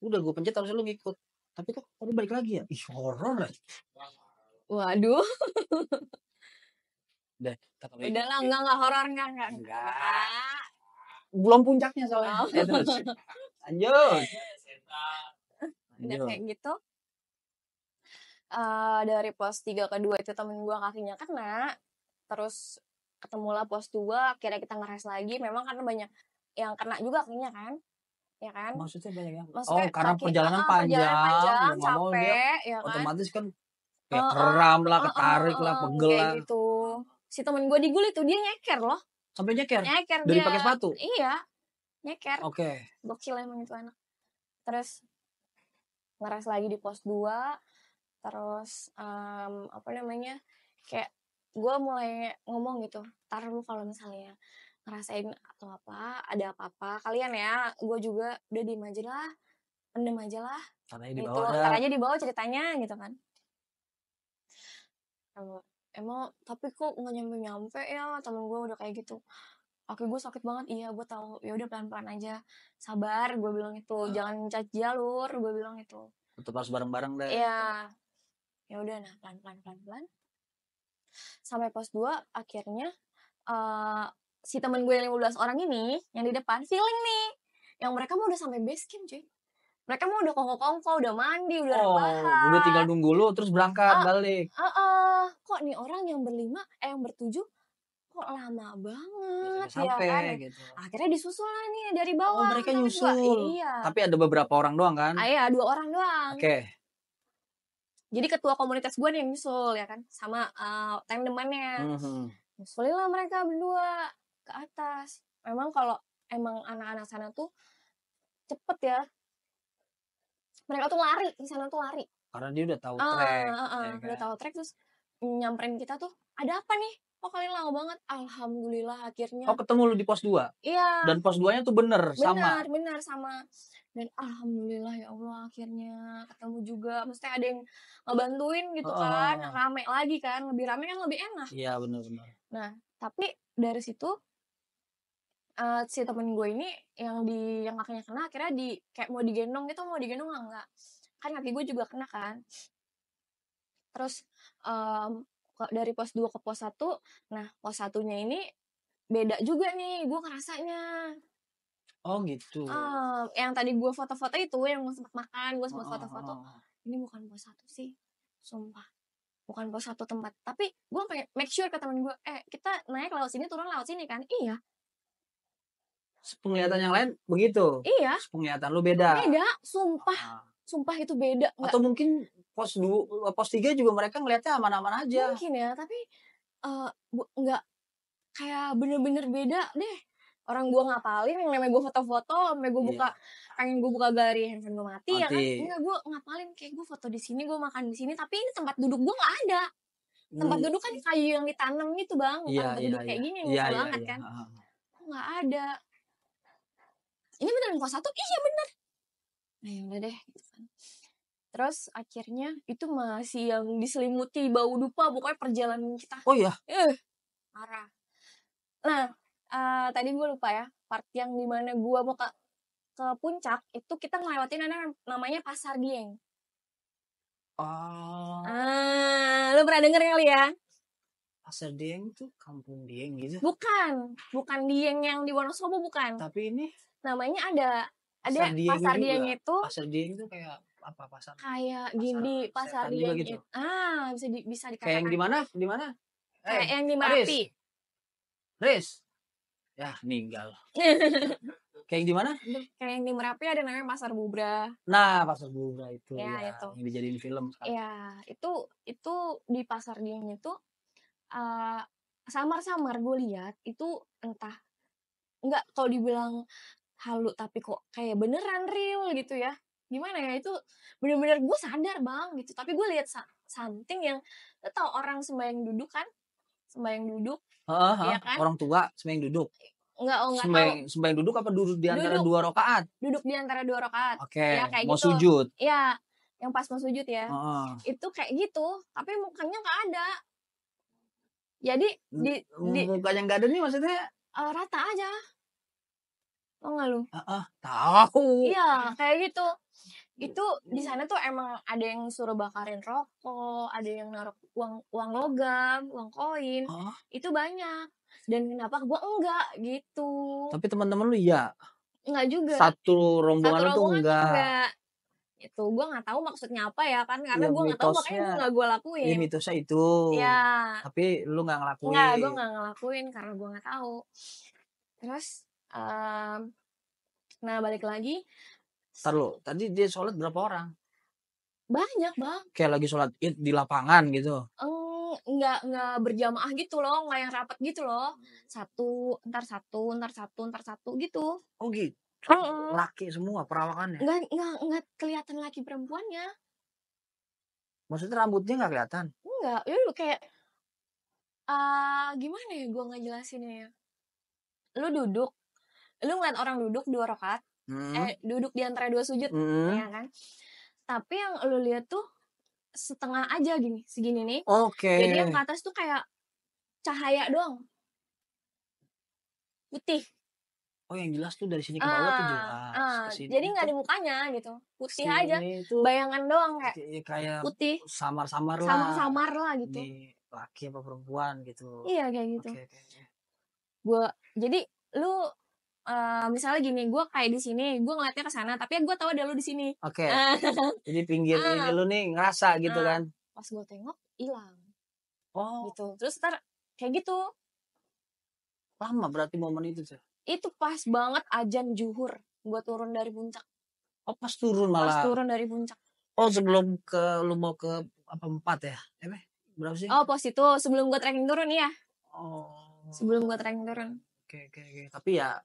Udah gue pencet, harusnya lu ngikut. Tapi kok balik lagi ya? Ih, horor lah. Waduh. Udah lah, enggak horor, enggak. Belum puncaknya soalnya. Terus. Lanjut. Udah kayak gitu. Dari pos 3 ke 2 itu temen gue kakinya kena. Terus ketemulah pos 2, akhirnya kita ngeres lagi. Memang karena banyak yang kena juga kakinya kan. Ya kan? Maksudnya banyak yang karena perjalanan panjang, capek, ya kan? Otomatis kan kayak keram lah, ketarik lah, pegel lah. Kayak gitu. Si temen gue di Gul itu dia nyeker loh. Sampai nyeker? Nyeker Dari dia. pakai sepatu? Iya, nyeker. Oke. Gokil emang itu anak. Terus ngeres lagi di pos 2. Terus apa namanya, kayak gue mulai ngomong gitu, ntar lu kalau misalnya ngerasain atau apa, ada apa-apa kalian ya, gue juga udah diem aja lah, pendem aja lah Caranya di gitu, bawah ntar dah. aja di bawah ceritanya gitu kan. Emang tapi kok nggak nyampe ya, temen gue udah kayak gitu, kaki gue sakit banget. Iya gue tahu, ya udah pelan-pelan aja, sabar, gue bilang itu, jangan caci jalur, gue bilang itu. Tetap harus bareng-bareng deh. Iya, ya udah, nah pelan-pelan sampai pos 2 akhirnya si temen gue yang 15 orang ini yang di depan feeling nih, yang mereka mau udah sampai base camp cuy, mereka mau udah kongko-kongko, udah mandi, udah rebahan, udah tinggal nunggu lu terus berangkat balik. Kok nih orang yang yang bertujuh kok lama banget ya sampai kan gitu. Akhirnya disusul lah nih dari bawah. Mereka sampai nyusul. Iya. Tapi ada beberapa orang doang kan? Iya, 2 orang doang. Oke. Jadi ketua komunitas gue nih yang nyusul ya kan, sama tandemannya. Nyusulin lah mereka berdua ke atas. Memang kalau emang anak-anak sana tuh cepet ya. Mereka tuh lari, di sana tuh lari. Karena dia udah tahu trek. Udah tahu trek, terus nyamperin kita tuh, ada apa nih? Kok kalian lama banget? Alhamdulillah akhirnya. Oh, ketemu lu di pos 2? Iya. Dan pos 2-nya tuh bener sama? Bener sama. Dan alhamdulillah ya Allah akhirnya ketemu juga. Maksudnya ada yang ngebantuin gitu kan. Rame lagi kan. Lebih rame kan lebih enak. Iya bener-bener. Nah, tapi dari situ si temen gue ini yang kakinya kena akhirnya kayak mau digendong gitu, mau digendong enggak. Kan kaki gue juga kena kan. Terus dari pos 2 ke pos 1, nah pos 1-nya ini beda juga nih gue ngerasanya. Oh gitu. Yang tadi gue foto-foto itu, yang gue sempat makan, gue sempat foto-foto. Ini bukan pos 1 sih, sumpah. Bukan pos 1 tempat. Tapi gue pengen make sure ke temen gue, kita naik lewat sini, turun lewat sini kan? Iya. Penglihatan yang lain begitu? Iya. Penglihatan lu beda? Beda, sumpah. Sumpah itu beda. Atau mungkin pos 3 juga mereka ngeliatnya aman-aman aja. Mungkin ya, tapi nggak kayak bener-bener beda deh. Orang gue ngapalin, yang namanya gue foto-foto, sampai gue pengen gue buka galeri handphone gue mati ya kan. Enggak, gue ngapalin kayak gue foto di sini, gue makan di sini, tapi ini tempat duduk gue nggak ada. Tempat duduk kan kayu yang ditanam gitu bang, bukan tempat duduk kayak gini yang lucu banget kan. Nggak ada. Ini beneran pos 1? Iya bener. Nah yaudah deh gitu kan. Terus akhirnya itu masih yang diselimuti bau dupa, pokoknya perjalanan kita. Oh iya? Parah. Nah, tadi gue lupa ya, part yang dimana gue mau ke puncak, itu kita ngelewatin namanya Pasar Dieng. Lu pernah denger kali ya? Pasar Dieng tuh kampung Dieng gitu? Bukan Dieng yang di Wonosobo, bukan. Tapi ini namanya ada Pasar Dieng itu. Pasar Dieng itu kayak apa pasar? Kayak gini, Pasar Dieng gitu. Bisa dikatakan. Kayak yang di mana? Kayak yang di Merapi. Riz. Ya, ninggal. Kayak yang di mana? Kayak yang di Merapi ada namanya Pasar Bubra. Nah, Pasar Bubra itu ya itu. Yang dijadiin film sekarang. Ya, itu di Pasar Dieng itu samar-samar gue lihat itu entah enggak, kalau dibilang halu tapi kok kayak beneran real gitu ya. Gimana ya, itu bener-bener gue sadar bang gitu. Tapi gue lihat something yang lo tau orang sembahyang duduk kan? Sembahyang duduk. Ya kan? Orang tua sembahyang duduk. Enggak sembahyang duduk apa duduk di antara 2 rakaat? Duduk di antara 2 rakaat. Oke. Ya, kayak mau gitu. Sujud. Iya, yang pas mau sujud ya. Itu kayak gitu, tapi mukanya nggak ada. Jadi mukanya nggak ada nih maksudnya? Rata aja. Tau nggak lu? Tahu. Iya, kayak gitu. Itu di sana tuh emang ada yang suruh bakarin rokok, ada yang naruh uang logam, uang koin. Itu banyak. Dan kenapa gue enggak gitu? Tapi teman-teman lu iya? Enggak juga. Satu rombongan tuh enggak. Itu gue nggak tahu maksudnya apa ya kan, karena gue nggak tahu, makanya gue lakuin. Iya, mitosnya itu. Ya. Tapi lu nggak ngelakuin. Nggak, gue nggak ngelakuin karena gue nggak tahu. Terus nah balik lagi. Ntar lu, tadi dia sholat berapa orang? Banyak bang. Kayak lagi sholat id di lapangan gitu? nggak berjamaah gitu loh, nggak yang rapat gitu loh. Satu, ntar satu, ntar satu, ntar satu gitu. Oh gitu. Heeh. Laki semua perawakannya. Nggak kelihatan laki perempuannya. Maksudnya rambutnya nggak kelihatan? Enggak, ya lu kayak gimana ya gue ngejelasinnya ya. Lu duduk, lu ngeliat orang duduk 2 rakaat, duduk di antara 2 sujud, ya kan? Tapi yang lu lihat tuh setengah aja gini, segini nih. Oke. Jadi yang ke atas tuh kayak cahaya doang. Putih. Oh yang jelas tuh dari sini ke bawah tuh jelas. Kesini Jadi nggak itu ada mukanya gitu. Putih kesini aja. itu Bayangan doang kayak putih. samar-samar lah. Samar-samar lah gitu. Ini laki apa perempuan gitu. Iya kayak gitu. Oke. Jadi lu misalnya gini, gue kayak di sini, gue ngeliatnya ke sana, tapi gue tahu ada lu di sini. Oke. Jadi pinggir ini lu nih ngerasa gitu kan. Pas gue tengok hilang. Oh. Gitu. Terus ntar kayak gitu. Lama berarti momen itu tuh. Itu pas banget azan zuhur, gue turun dari puncak. Oh pas turun malah. Pas turun dari puncak. Oh sebelum lu mau ke 4 ya? Berapa sih? Oh pos itu sebelum gue trekking turun ya. Oh. Sebelum gue trekking turun. Oke. Tapi ya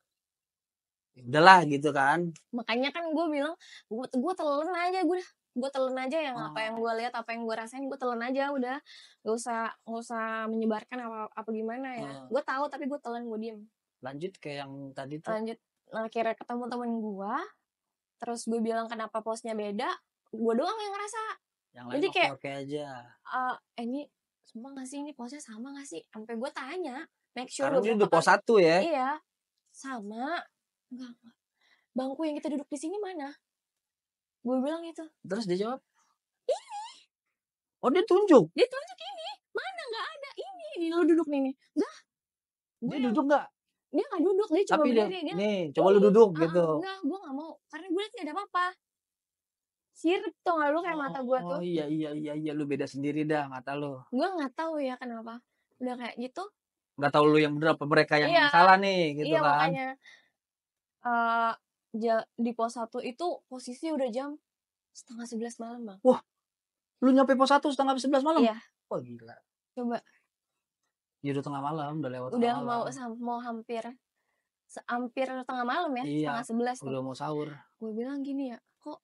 udahlah gitu kan. Makanya kan gue bilang gue telan aja gue telan aja yang apa yang gue lihat, apa yang gue rasain, gue telan aja udah. Gak usah menyebarkan apa gimana ya. Gue tahu tapi gue telan, gue diem. Lanjut ke yang tadi tuh. Lanjut, akhirnya ketemu temen gue, terus gue bilang kenapa posnya beda, gue doang yang ngerasa. Yang lain jadi kayak oke aja. Ini sumpah gak sih, ini posnya sama gak sih? Sampai gue tanya, make sure. Karena dia udah pos 1 ya. Iya, sama. Enggak. Bangku yang kita duduk di sini mana? Gue bilang itu. Terus dia jawab, ini. Oh dia tunjuk. Dia tunjuk ini. Mana nggak ada ini. Lu duduk nih. Enggak. Dia duduk nggak? Dia nggak duduk. Dia coba berdiri. Dia nih coba lu duduk gitu. Enggak, gue nggak mau. Karena gue liat nggak ada apa-apa. Sirip tuh nggak lu kayak mata gue tuh. Oh iya lu beda sendiri dah mata lu. Gue nggak tahu ya kenapa. Udah kayak gitu. Nggak tahu lu yang bener apa mereka yang salah nih gitu kan. Makanya. Di pos 1 itu posisi udah jam 10:30 malam bang. Wah, lu nyampe pos 1 10:30 malam? Iya. Wah gila. Coba. Ya udah tengah malam, udah lewat udah tengah malam. mau hampir tengah malam ya. Iya, 10:30 tuh. udah mau sahur. Gue bilang gini ya, kok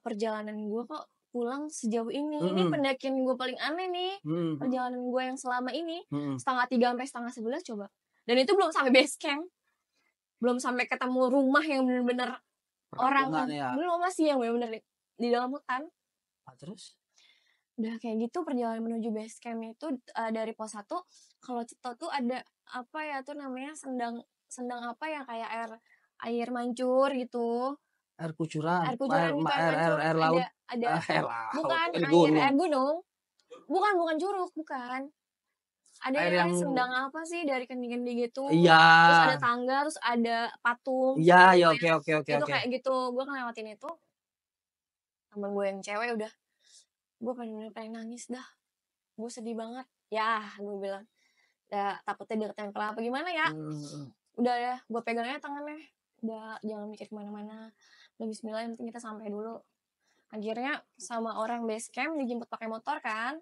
perjalanan gue kok pulang sejauh ini. Ini pendakian gue paling aneh nih. Perjalanan gue yang selama ini 10:30 sampai 10:30 coba. Dan itu belum sampai base camp. Belum sampai ketemu rumah yang bener-bener orang. Belum, masih yang bener-bener di dalam hutan. Terus? Udah kayak gitu perjalanan menuju base camp itu dari pos 1 kalau Cito tuh ada apa ya tuh namanya sendang apa ya kayak air mancur gitu. Air kucuran Air laut. Ada bukan air gunung. Bukan curug, bukan. Ada yang sendang apa sih dari kendi-kendi gitu. Iya. Terus ada tangga, terus ada patung. Iya, oke. Itu kayak gitu. Gue ngelewatin itu. Temen gue yang cewek udah. Gue pengen nangis dah. Gue sedih banget. Ya, gue bilang. Ya, takutnya dia ketempel apa gimana ya. Udah ya, gue pegangnya tangannya. Udah, jangan mikir kemana-mana. Udah bismillah, yang penting kita sampai dulu. Akhirnya sama orang base camp dijemput pakai motor kan.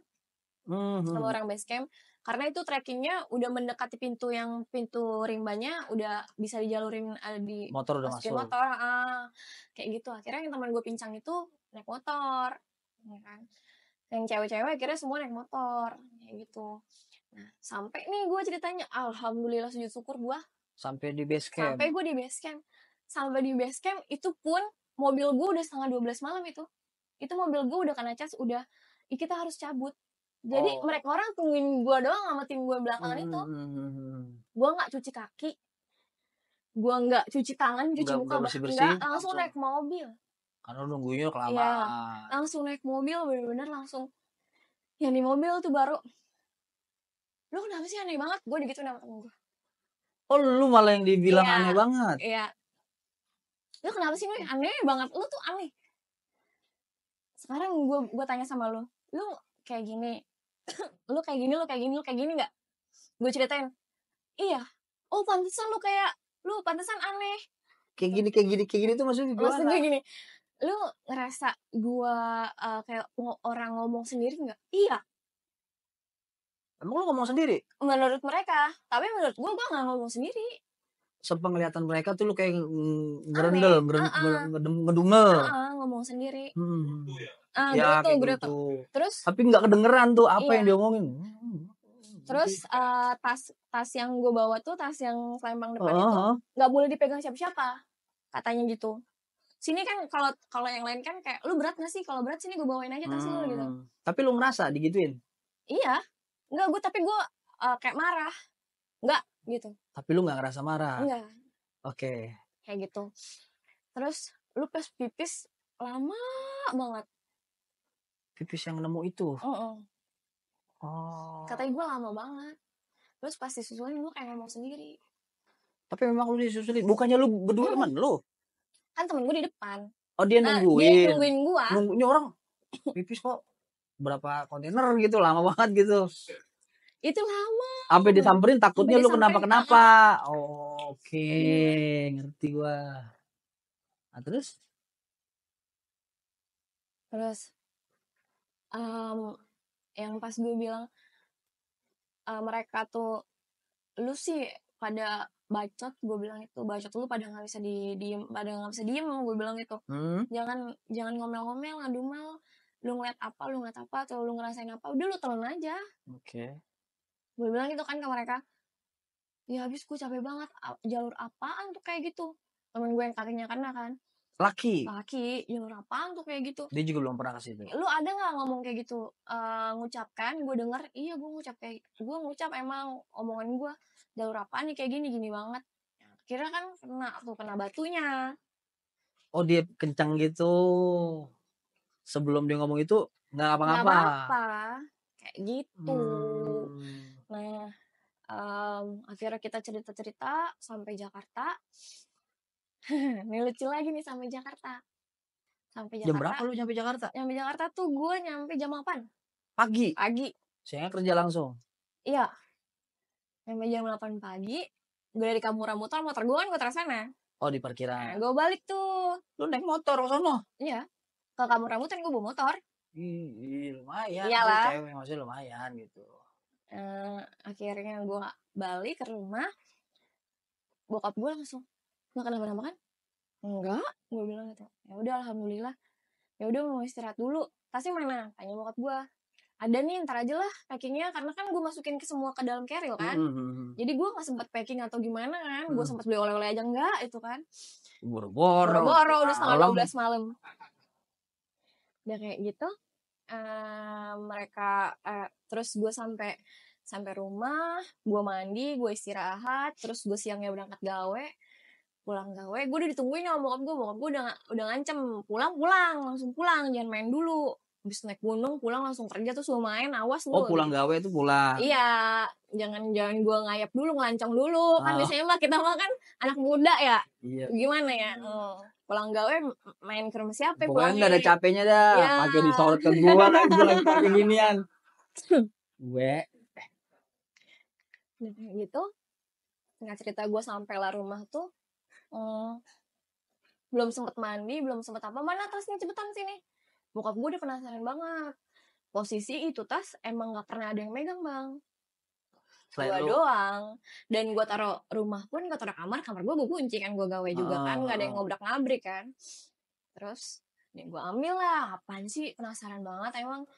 Sama orang base camp. Karena itu trekkingnya udah mendekati pintu rimbanya. Udah bisa dijalurin di motor udah masuk. Motor, kayak gitu. Akhirnya yang teman gue pincang itu naik motor. Ya kan. Yang cewek-cewek akhirnya semua naik motor. Kayak gitu. Nah, sampai nih gue ceritanya. Alhamdulillah sujud syukur gue. Sampai di base camp. Sampai gue di base camp. Sampai di base camp itu pun mobil gue udah 11:30 malam itu. Itu mobil gue udah kena cas. Udah, kita harus cabut. Jadi mereka orang tungguin gue doang sama tim gue belakangan itu. Gue gak cuci kaki. Gue gak cuci tangan, cuci muka. Enggak, langsung naik mobil. Karena nunggunya kelamaan. Iya, langsung naik mobil, bener-bener langsung. Yang di mobil tuh baru. Lu kenapa sih aneh banget? Gue digituin sama temen gue. Oh lu malah yang dibilang aneh banget? Iya. Lu kenapa sih aneh banget? Lu tuh aneh. Sekarang gue tanya sama lu. Lu kayak gini. Lu kayak gini gak? Gue ceritain. Iya. Oh pantesan lu pantesan aneh. Kayak gini tuh maksudnya gimana? Maksud gue gini. Lu ngerasa gue kayak orang ngomong sendiri gak? Iya. Emang lu ngomong sendiri? Menurut mereka, tapi menurut gue nggak ngomong sendiri. Sepenglihatan mereka tuh lu kayak Aneh. ngerendel, ngedumel. Ngomong sendiri. Ya kayak Greto. gitu. Terus Tapi nggak kedengeran tuh apa iya. yang dia omongin. Terus tas yang gue bawa tuh, tas yang selempang depan itu nggak boleh dipegang siapa-siapa, katanya gitu. Sini kan kalau yang lain kan kayak lu berat nggak sih, kalau berat sini gue bawain aja tas lu gitu. Tapi lu ngerasa digituin? Iya, nggak gue, tapi gue kayak marah, nggak gitu. Tapi lu nggak ngerasa marah? Enggak. Oke. Kayak gitu. Terus lu pas pipis lama banget. Pipis yang nemu itu? Oh. Katanya gue lama banget. Terus pas disusulin gue kayak ngomong sendiri. Tapi memang lu disusulin? Bukannya lu berdua teman lu? Kan temen gue di depan. Oh dia nungguin? Dia nungguin gue. Nungguin orang pipis kok berapa kontainer gitu, lama banget gitu. Itu lama. Sampai disamperin takutnya lu kenapa-kenapa. Oke, ngerti gua. Nah, terus yang pas gue bilang mereka tuh lu sih pada bacot, gue bilang itu bacot, lu pada nggak bisa diem, gue bilang gitu. Jangan ngomel-ngomel, ngadumel, lu ngeliat apa atau lu ngerasain apa, udah lu telan aja. Oke. Gue bilang gitu kan ke mereka. Ya habis gue capek banget, jalur apaan tuh kayak gitu. Temen gue yang kakinya kena kan, laki, jalur apaan tuh kayak gitu. Dia juga belum pernah ke situ. Lu ada nggak ngomong kayak gitu? Ngucapkan, gue denger, iya gue ngucap emang omongan gue, jalur apaan nih kayak gini banget. Kira kan kena batunya. Oh dia kencang gitu. Sebelum dia ngomong itu nggak apa-apa. Kayak gitu. Nah akhirnya kita cerita sampai Jakarta. Ini lucu lagi nih sampai Jakarta. Jam berapa lu nyampe Jakarta? Nyampe Jakarta tuh gue nyampe jam 8 pagi. Saya kerja langsung. Iya. Nyampe jam 8 pagi. Gue dari Kampung Rambutan, motor gue kan gue taruh sana. Oh di parkiran. Nah, gue balik tuh. Lu naik motor ke sono? Iya. Ke Kampung Rambutan gue bawa motor. Lumayan. Iyalah. Cewek maksudnya lumayan gitu. Akhirnya gue balik ke rumah. Bokap gue langsung, nggak kenapa-napa kan? Enggak, gue bilang gitu. Ya udah alhamdulillah. Ya udah mau istirahat dulu. Tasnya mana? Tanya bokap gue. Ada nih, ntar aja lah packingnya, karena kan gue masukin ke semua ke dalam carrier kan. Jadi gue nggak sempet packing atau gimana kan. Gue sempet beli oleh-oleh aja enggak itu kan. Boro-boro udah setengah 12 malam. Udah kayak gitu. Mereka terus gue sampai rumah, gue mandi, gue istirahat, terus gue siangnya berangkat gawe. Pulang gawe, gue udah ditungguin sama bokap gue udah ngancem, pulang, langsung pulang, jangan main dulu. Habis naik gunung, pulang langsung kerja tuh suruh main, awas lu. Oh pulang gawe itu pulang? Iya, jangan gue ngayap dulu, ngelancong dulu. Kan biasanya kita mah kan anak muda ya, iya. Gimana ya, pulang gawe main ke rumah siapa? Pokoknya gak ada capeknya dah, ya. Pakai disorot ke gue kan, gue lagi pakai ginian. Gue gitu. Nggak cerita gue sampai lah rumah tuh. Belum sempet mandi, belum sempet apa, mana tasnya, cepetan sini. Bokap gue udah penasaran banget. Posisi itu tas emang gak pernah ada yang megang bang, gue doang. Dan gue taruh rumah pun gak taruh kamar gue kunci kan, gue gawe juga kan, gak ada yang ngobrak-ngabrik kan. Terus nih gue ambil lah, apaan sih, penasaran banget emang.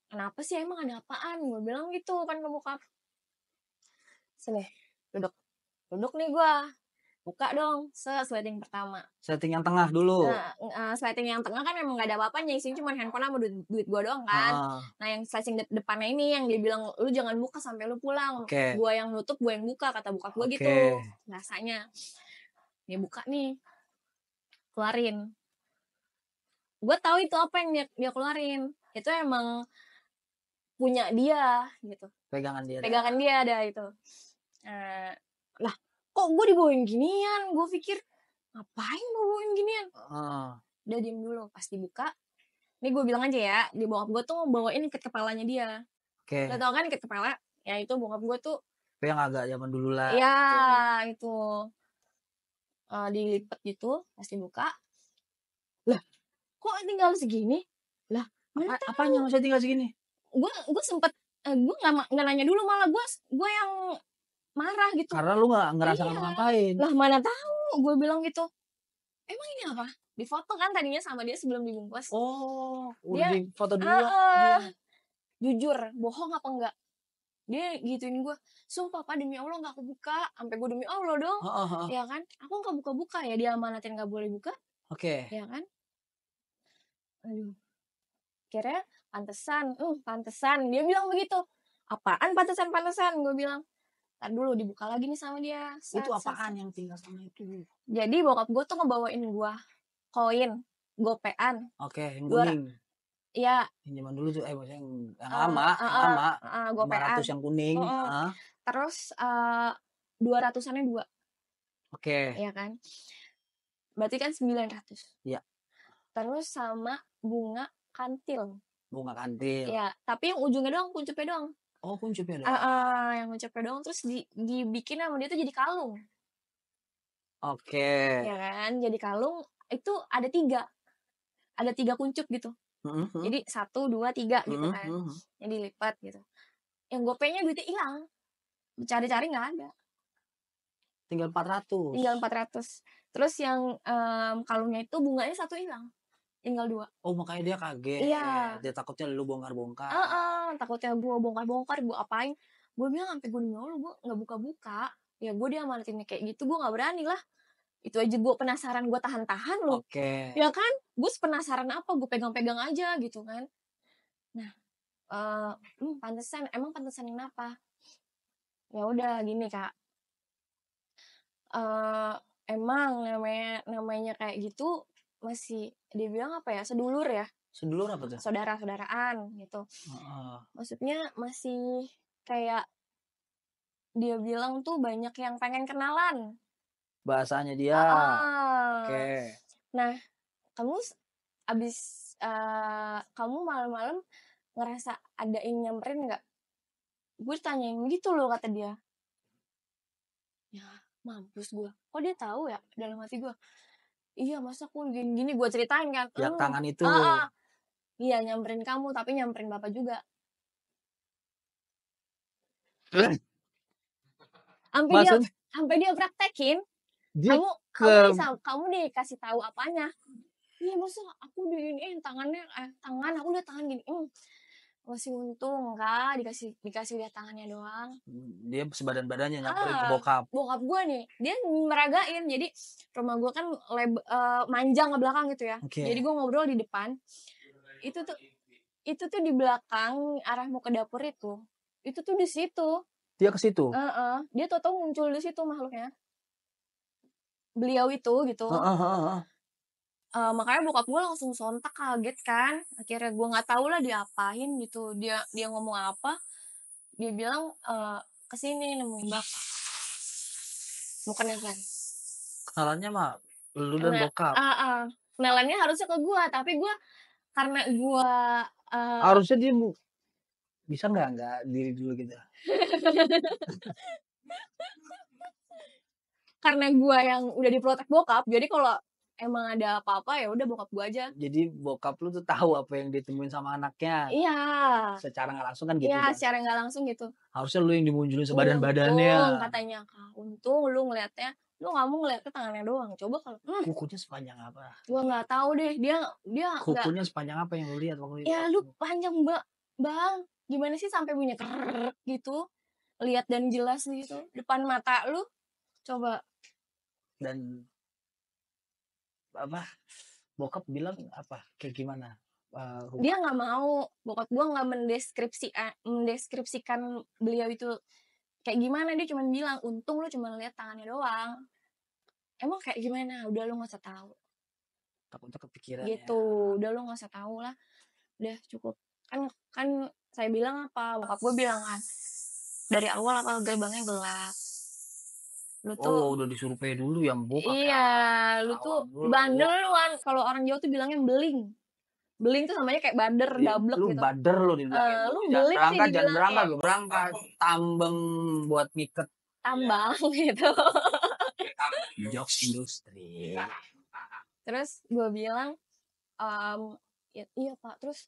Kenapa sih, emang ada apaan, gue bilang gitu kan ke bokap. Sini, duduk nih gue. Buka dong, setting pertama. Setting yang tengah dulu. Nah, setting yang tengah kan emang gak ada apa-apanya, isinya cuma handphone sama duit gue doang kan. Nah yang setting depannya ini yang dia bilang, lu jangan buka sampai lu pulang. Gue yang nutup, gue yang buka, kata bokap gue gitu. Rasanya. Dia buka nih. Keluarin. Gue tahu itu apa yang dia keluarin. Itu emang punya dia gitu. Pegangan dia ada itu. Lah, kok gue dibawain ginian? Gue pikir ngapain gue bawain ginian? Udah diem dulu. Pas dibuka, ini gue bilang aja ya, di bokap gue tuh bawain ikat kepalanya dia. Lo tau kan ikat kepala? Ya itu bokap gue tuh yang agak zaman dulu lah. Ya itu dilipet gitu. Pas dibuka, lah kok tinggal segini? Lah apanya masih tinggal segini? Gue sempet gue nggak nanya dulu, malah gue yang marah gitu. Karena lu nggak ngerasa Iya. ngapa-ngapain. Lah mana tahu, gue bilang gitu. Emang ini apa? Difoto kan tadinya sama dia sebelum dibungkus. Oh, udah Dia, di foto dua dia. jujur, bohong apa enggak? Dia gituin gue, sumpah Pak demi Allah nggak aku buka, sampai gue demi Allah dong, ya kan? Aku nggak buka-buka ya, dia amanatin nggak boleh buka, Oke. ya kan? Aduh, kira pantesan, dia bilang begitu. Apaan pantesan? Gue bilang, ntar dulu dibuka lagi nih sama dia. Itu apaan yang tinggal sama itu? Jadi bokap gue tuh ngebawain gue koin gopean. Oke, yang Dua- kuning. Iya, Yang zaman dulu tuh, maksudnya yang lama, gopean. 500 yang kuning. Terus 200-annya 2. Oke. Iya kan? Berarti kan 900. Iya. Terus sama bunga kantil. Bunga kantil. Iya, tapi yang ujungnya doang, kuncupnya doang. Oh, kuncupnya doang. Yang kuncupnya doang, terus dibikin sama dia tuh jadi kalung. Oke. Ya kan? Jadi kalung itu ada 3. Ada 3 kuncup gitu. Jadi 1, 2, 3 gitu kan. Yang dilipat gitu. Yang gopenya duitnya hilang. Cari-cari nggak ada. Tinggal 400. Terus yang kalungnya itu bunganya 1 hilang. Tinggal 2. Oh, makanya dia kaget. Iya. Dia takutnya lu bongkar-bongkar. Takutnya gue bongkar-bongkar, gue apain. Gue bilang sampai gue demi Allah gue nggak buka-buka. Ya gue diamanatinnya kayak gitu, gue nggak berani lah. Itu aja gue penasaran, gue tahan-tahan loh. Oke. Ya kan? Gue penasaran apa, gue pegang-pegang aja gitu kan. Nah, pantesan kenapa? Ya udah gini Kak. Emang namanya kayak gitu masih dibilang apa ya, sedulur ya. Sedulur apa tuh? Saudara-saudaraan gitu. Maksudnya masih kayak dia bilang tuh banyak yang pengen kenalan. Bahasanya dia. Oke. Nah, kamu abis kamu malam-malam ngerasa ada yang nyamperin nggak? Gue tanyain gitu loh, kata dia. Ya mampus gue. Kok dia tahu ya dalam hati gue? Iya, masa aku gini-gini gue ceritain kan. Ya tangan itu. Iya, nyamperin kamu tapi nyamperin bapak juga. Sampai dia praktekin. Kamu dikasih tahu apanya? Iya, masa aku diginiin tangan aku lihat tangan gini. Masih untung Kak, dikasih lihat tangannya doang. Dia sebadan-badannya nyamperin ke bokap. Bokap gue nih, dia meragain. Jadi rumah gue kan manjang ke belakang gitu ya. Okay. Jadi gue ngobrol di depan. Itu tuh di belakang arah mau ke dapur itu tuh di situ. Dia ke situ. Dia tau muncul di situ makhluknya. Beliau itu gitu. Makanya bokap gue langsung sontak, kaget kan. Akhirnya gue nggak tahu lah dia apain gitu. Dia ngomong apa? Dia bilang kesini nemuin bapak. Bukan kan? Kenalannya mah lu dan bokap. Kenalannya harusnya ke gue, tapi gue karena gue harusnya dia bisa nggak diri dulu gitu. Karena gue yang udah diprotek bokap, jadi kalau emang ada apa-apa ya udah bokap gue aja. Jadi bokap lu tuh tahu apa yang ditemuin sama anaknya. Iya. Secara nggak langsung kan gitu. Iya, secara nggak langsung gitu. Harusnya lu yang dimunculin sebadan-badannya. Untung katanya Kak. Untung lu ngeliatnya, lu nggak mau ngeliat ke tangannya doang. Coba kalau kukunya sepanjang apa? Gua nggak tahu deh. Dia kukunya sepanjang apa yang lu lihat waktu itu? Ya lu panjang bang. Gimana sih sampai bunyi krrrr gitu? Lihat dan jelas gitu depan mata lu. Coba. Dan apa? Bokap bilang apa? Kayak gimana? Dia nggak mau. Bokap gua nggak mendeskripsikan beliau itu kayak gimana. Dia cuma bilang, untung lu cuma lihat tangannya doang. Emang kayak gimana? Udah lu nggak usah tahu. Takutnya kepikiran gitu ya. Udah lu nggak usah tahu lah. Udah cukup. Kan saya bilang apa? Bokap gue bilang kan dari awal apa gerbangnya gelap. Lu tuh udah disurvei dulu ya bokap. Iya, lu tuh bandel lu kan. Kalau orang Jawa tuh bilangnya beling. Beling tuh namanya kayak bader, dablek gitu. Lu bader lu dibilangin. Lu beling sih jangan berangkat. Tambang buat ngiket. Tambang gitu. Jokes industri. Terus gue bilang, iya Pak. Terus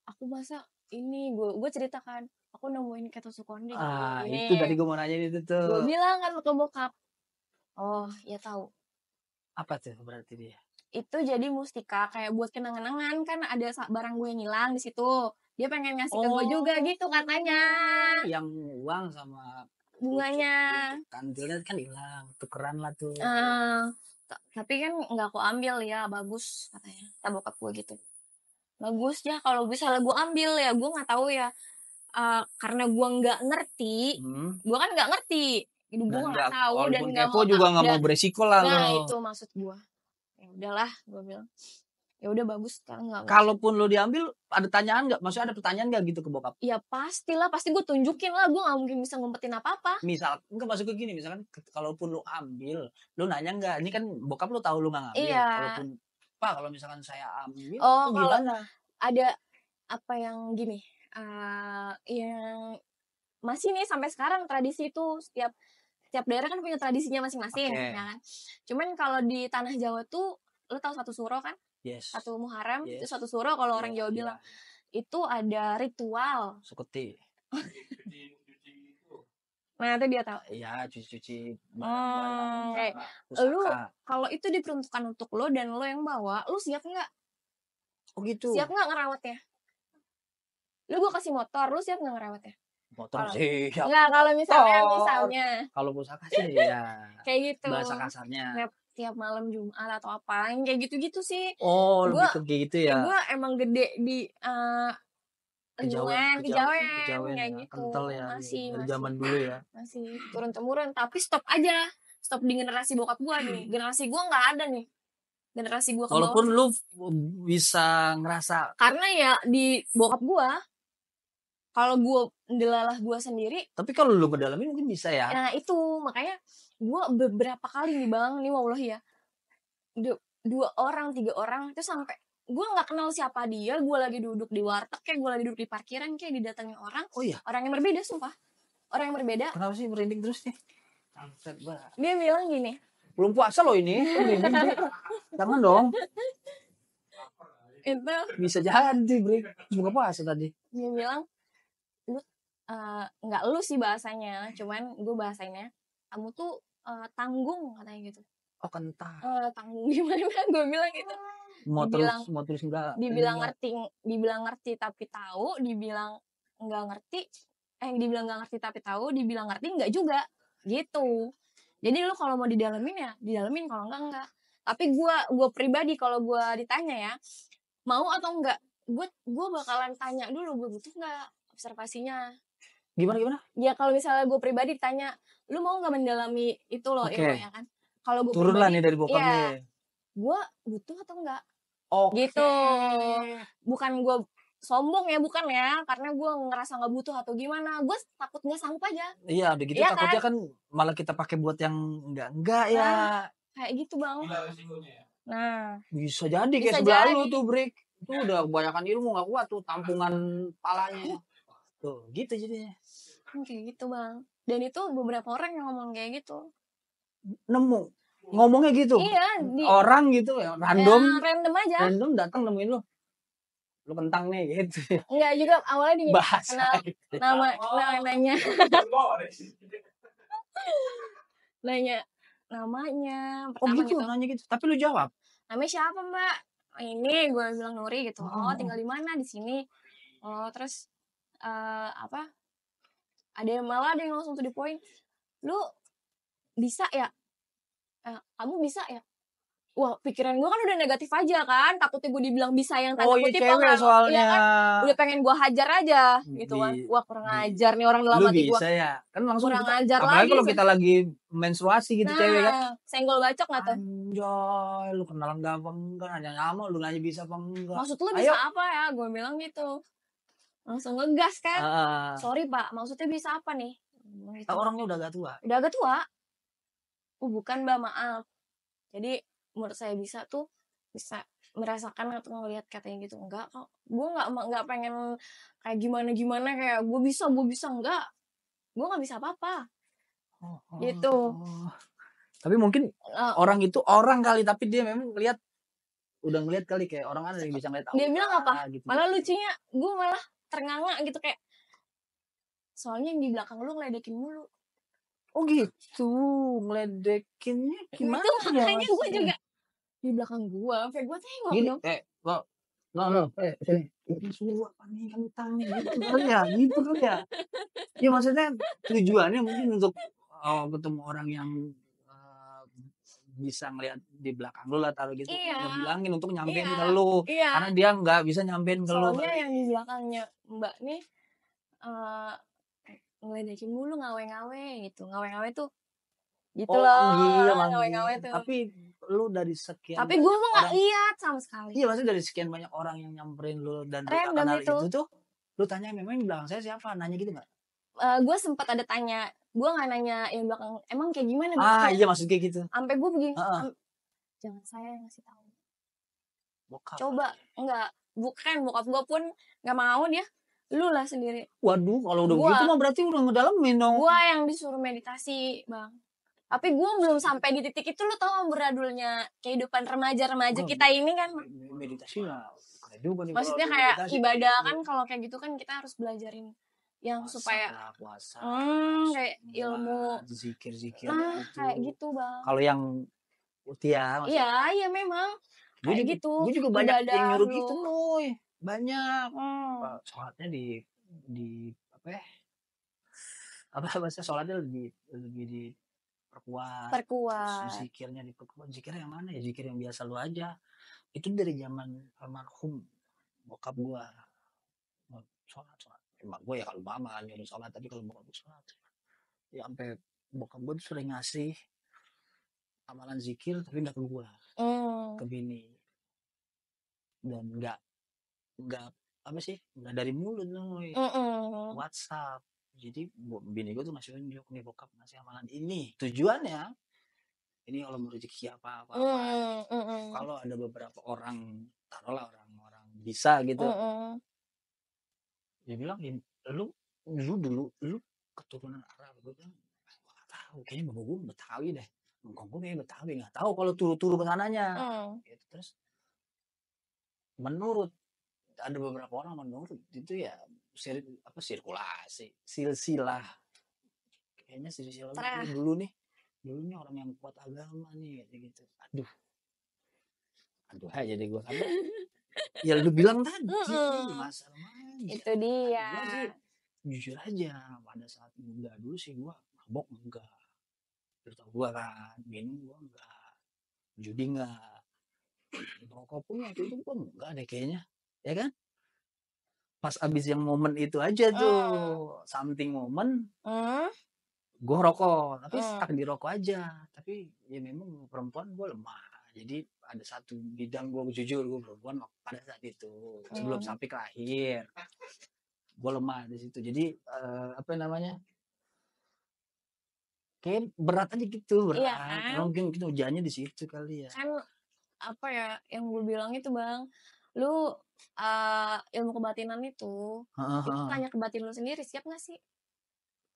aku masa ini gue ceritakan, aku nemuin kayak tusuk konde Itu tadi gue mau nanya itu gue tuh. bilang kan ke bokap, oh ya tahu, Apa tuh berarti dia? itu jadi mustika kayak buat kenang-kenangan, kan ada barang gue yang hilang di situ, dia pengen ngasih ke gue juga gitu katanya. Yang uang sama bunganya kantilnya kan hilang, tukeran lah tuh. Tapi kan nggak aku ambil ya, bagus katanya kata bokap gue gitu, bagus ya kalau bisa gue ambil ya, gue nggak tahu ya, karena gue nggak ngerti, gue kan nggak ngerti, gue nggak tahu dan nggak mau juga nggak mau beresiko lah. Nah itu maksud gue, ya udahlah gue bilang, ya udah bagus sekarang nggak. Kalaupun lo diambil, ada tanyaan nggak? Maksudnya ada pertanyaan nggak gitu ke bokap? Ya pastilah, pasti gue tunjukin lah, gue nggak mungkin bisa ngumpetin apa-apa. Misal, nggak masuk ke gini, misalkan kalaupun lo ambil, lo nanya nggak? Ini kan bokap lo tahu lo nggak ngambil. Iya. Kalaupun Pak, kalau misalkan saya ambil, gimana? Ada apa yang gini, yang masih nih sampai sekarang tradisi itu, setiap daerah kan punya tradisinya masing-masing, ya kan. Cuman kalau di tanah Jawa tuh, lo tahu satu suro kan? Yes. Satu Muharram, itu satu suro kalau orang Jawa bilang. Itu ada ritual. Suketi. Nah itu dia tahu. Iya, cuci-cuci. Lu kalau itu diperuntukkan untuk lo dan lo yang bawa, lu siap nggak? Oh gitu. Siap nggak ngerawatnya? Lu gue kasih motor, lu siap nggak ngerawatnya? Motor sih. Enggak, kalau misalnya. Kalau pusaka sih ya. Kayak gitu. Bahasa kasarnya. Tiap malam Jumat atau apa, yang kayak gitu-gitu sih. Oh, lebih ke gitu ya. Gue emang gede di kejawen kayak gitu. Kental ya. Masih dari zaman dulu ya. Masih turun-temurun, tapi stop aja. Stop di generasi bokap gue nih. Generasi gue nggak ada nih. Generasi gue ke bawah. Walaupun lu bisa ngerasa. Karena ya di bokap gue, kalau gue delalah gue sendiri. Tapi kalau lu ngedalamin mungkin bisa ya. Nah itu makanya gue beberapa kali nih bang, nih wallah ya, 2 orang 3 orang itu sampai gue nggak kenal siapa dia, gue lagi duduk di warteg kayak, gue lagi duduk di parkiran kayak, didatangi orang. Oh iya. Orang yang berbeda, sumpah. Orang yang berbeda. Kenapa sih merinding terus nih? Dia bilang gini. Belum puasa loh ini. Jangan dong. Itu bisa jadi break. Buka puasa tadi. Dia bilang, lu nggak lu sih bahasanya, cuman gue bahasainnya, kamu tuh tanggung katanya gitu. Oh kentang. Tanggung gimana? Gue bilang gitu. Mau terus enggak? Dibilang ngerti tapi tahu, dibilang nggak ngerti. Dibilang nggak ngerti tapi tahu, dibilang ngerti nggak juga. Gitu. Jadi lu kalau mau didalamin ya didalamin, kalau enggak. Tapi gue pribadi kalau gue ditanya ya, mau atau enggak, gue bakalan tanya dulu, gue butuh nggak observasinya. Gimana? Ya kalau misalnya gue pribadi ditanya, lu mau nggak mendalami itu loh, ilmu ya kan? Kalau gue turun lah nih dari bokap nih. Gue butuh atau enggak? Gitu. Bukan gue sombong ya, bukan ya, karena gue ngerasa nggak butuh atau gimana, gue takut nggak sanggup aja. Iya, udah gitu ya, takutnya kan malah kita pakai buat yang enggak ya. Kayak gitu bang. Nah, bisa jadi kayak sebelah lu tuh break. Itu udah kebanyakan ilmu, nggak kuat tuh tampungan palanya. Tuh, gitu jadinya. Kayak gitu bang. Dan itu beberapa orang yang ngomong kayak gitu. Nemu ngomongnya gitu. Iya, orang gitu ya, random. Ya, random aja. Random datang nemuin lu. Lu kentang nih gitu. Enggak juga, awalnya dia kenal namanya. Nanya namanya. Oh gitu, nanya gitu. Tapi lu jawab. Namanya siapa, Mbak? Ini gue bilang Nuri gitu. Oh, tinggal di mana? Di sini. Oh, terus apa? Malah ada yang langsung to the point. Lu bisa ya? Kamu bisa ya? Wah, pikiran gue kan udah negatif aja kan, takutnya gue dibilang bisa yang tanda kutip cewek soalnya. Ya kan? Udah pengen gue hajar aja gitu kan. Wah, kurang ajar nih orang dalam hati gue. Lu bisa ya? Kan langsung kurang ajar lagi. Apalagi kalau kita lagi menstruasi gitu cewek kan. Senggol bacok gak tuh? Anjay, lu kenalan gampang kan, hanya nyama lu nanya bisa apa enggak. Maksud lu bisa apa ya? Gue bilang gitu. Langsung ngegas kan. Sorry Pak, maksudnya bisa apa nih? Gitu. Orangnya udah agak tua. Udah agak tua. Bukan Mbak, maaf. Jadi menurut saya bisa merasakan atau ngelihat katanya gitu. Enggak kok, gue nggak pengen kayak gimana kayak gue bisa enggak, gue nggak bisa apa-apa gitu. Tapi mungkin orang itu orang kali, tapi dia memang udah ngeliat kali, kayak orang ada yang bisa ngeliat. Dia bilang apa gitu. Malah lucunya gue malah ternganga gitu kayak soalnya yang di belakang lu ngeledekin mulu. Oh gitu, ngeledekinnya gimana Itu ya makanya gue maksudnya? juga di belakang gue, sampai gue tengok Gini, dong. lo, sini. Ini suruh apa nih kamu tanya gitu kali ya, gitu kali ya. Ya maksudnya tujuannya mungkin untuk ketemu orang yang bisa ngeliat di belakang lu lah taruh gitu, Iya, ngebilangin untuk nyampein iya, ke lu. iya. Karena dia nggak bisa nyampein ke lu. Soalnya yang di belakangnya Mbak nih ngeledekin mulu ngawe-ngawe gitu. Ngawe-ngawe tuh gitu Oh loh. iya Ngawe-ngawe manggil. tuh. Tapi lu dari sekian Tapi gue banyak mah nggak orang, lihat sama sekali. iya maksudnya dari sekian banyak orang yang nyamperin lu dan lu tak Random kenal itu. itu tuh, lu tanya memang di belakang saya siapa, nanya gitu nggak? Gue sempat ada tanya, gue nggak nanya yang belakang emang kayak gimana Ah bentuknya. iya maksud kayak gitu. Sampai gue begini, Heeh. jangan saya yang ngasih tahu. Bokap. Coba enggak, bukan bokap gue pun nggak mau dia, lu lah sendiri. Waduh, kalau udah Gua. begitu mah berarti udah ngedalamin dong. Gue yang disuruh meditasi, Bang. Tapi gue belum sampai di titik itu. Lu tau beradulnya kehidupan remaja-remaja Gua- kita ini kan. Meditasi lah. Keren juga nih. Maksudnya kalau kayak meditasi. ibadah kan, kalau kayak gitu kan kita harus belajarin yang Puasa supaya lah, puasa. kayak ilmu. Zikir-zikir Nah, gitu. kayak gitu, Bang. Kalau yang Utia, Iya memang. Kayak gitu. Gue juga banyak Ibadah yang nyuruh lu. gitu loh. Banyak. Sholatnya di apa ya? Apa bahasa sholatnya lebih diperkuat. Zikirnya diperkuat. Zikir yang mana ya? Zikir yang biasa lu aja. Itu dari zaman almarhum bokap gua. Sholat. Emak gue ya kalau mama nyuruh sholat, tapi kalau bokap gue sholat. Ya sampai bokap gue tuh sering ngasih amalan zikir tapi nggak ke gua, ke bini. Dan nggak apa sih, nggak dari mulut loh, WhatsApp. Jadi bini gue tuh masih unjuk nih, bokap ngasih amalan ini tujuannya ini kalau mau rezeki apa kalau ada beberapa orang, taruhlah orang-orang bisa gitu, dia bilang lu dulu keturunan Arab. Gue bilang nggak tahu, kayaknya bapak gue Betawi deh, ngomong gue kayak Betawi, nggak tahu kalau turu-turu kesananya. Gitu. Terus menurut ada beberapa orang menurut itu ya sirkulasi silsilah, kayaknya silsilah dulu nih orang yang kuat agama nih gitu. Aduh aja deh gue kan. Ya lu bilang tadi masalah itu dia. Gue sih jujur aja pada saat muda dulu sih gue mabok enggak, terus gue kan minum gue enggak, judi enggak, rokok pun waktu itu gue enggak deh kayaknya, ya kan. Pas abis yang momen itu aja tuh, something moment, gue rokok, tapi stuck di rokok aja. Tapi ya memang perempuan gue lemah. Jadi ada satu bidang gue jujur, gue perempuan pada saat itu sebelum sampai ke akhir, gue lemah di situ. Jadi apa namanya? Kayak berat aja gitu, berat. Iya, kan? Mungkin kita ujiannya di situ kali ya. Kan apa ya yang gue bilang itu, Bang, lu ilmu kebatinan itu tanya ke batin lu sendiri, siap nggak sih?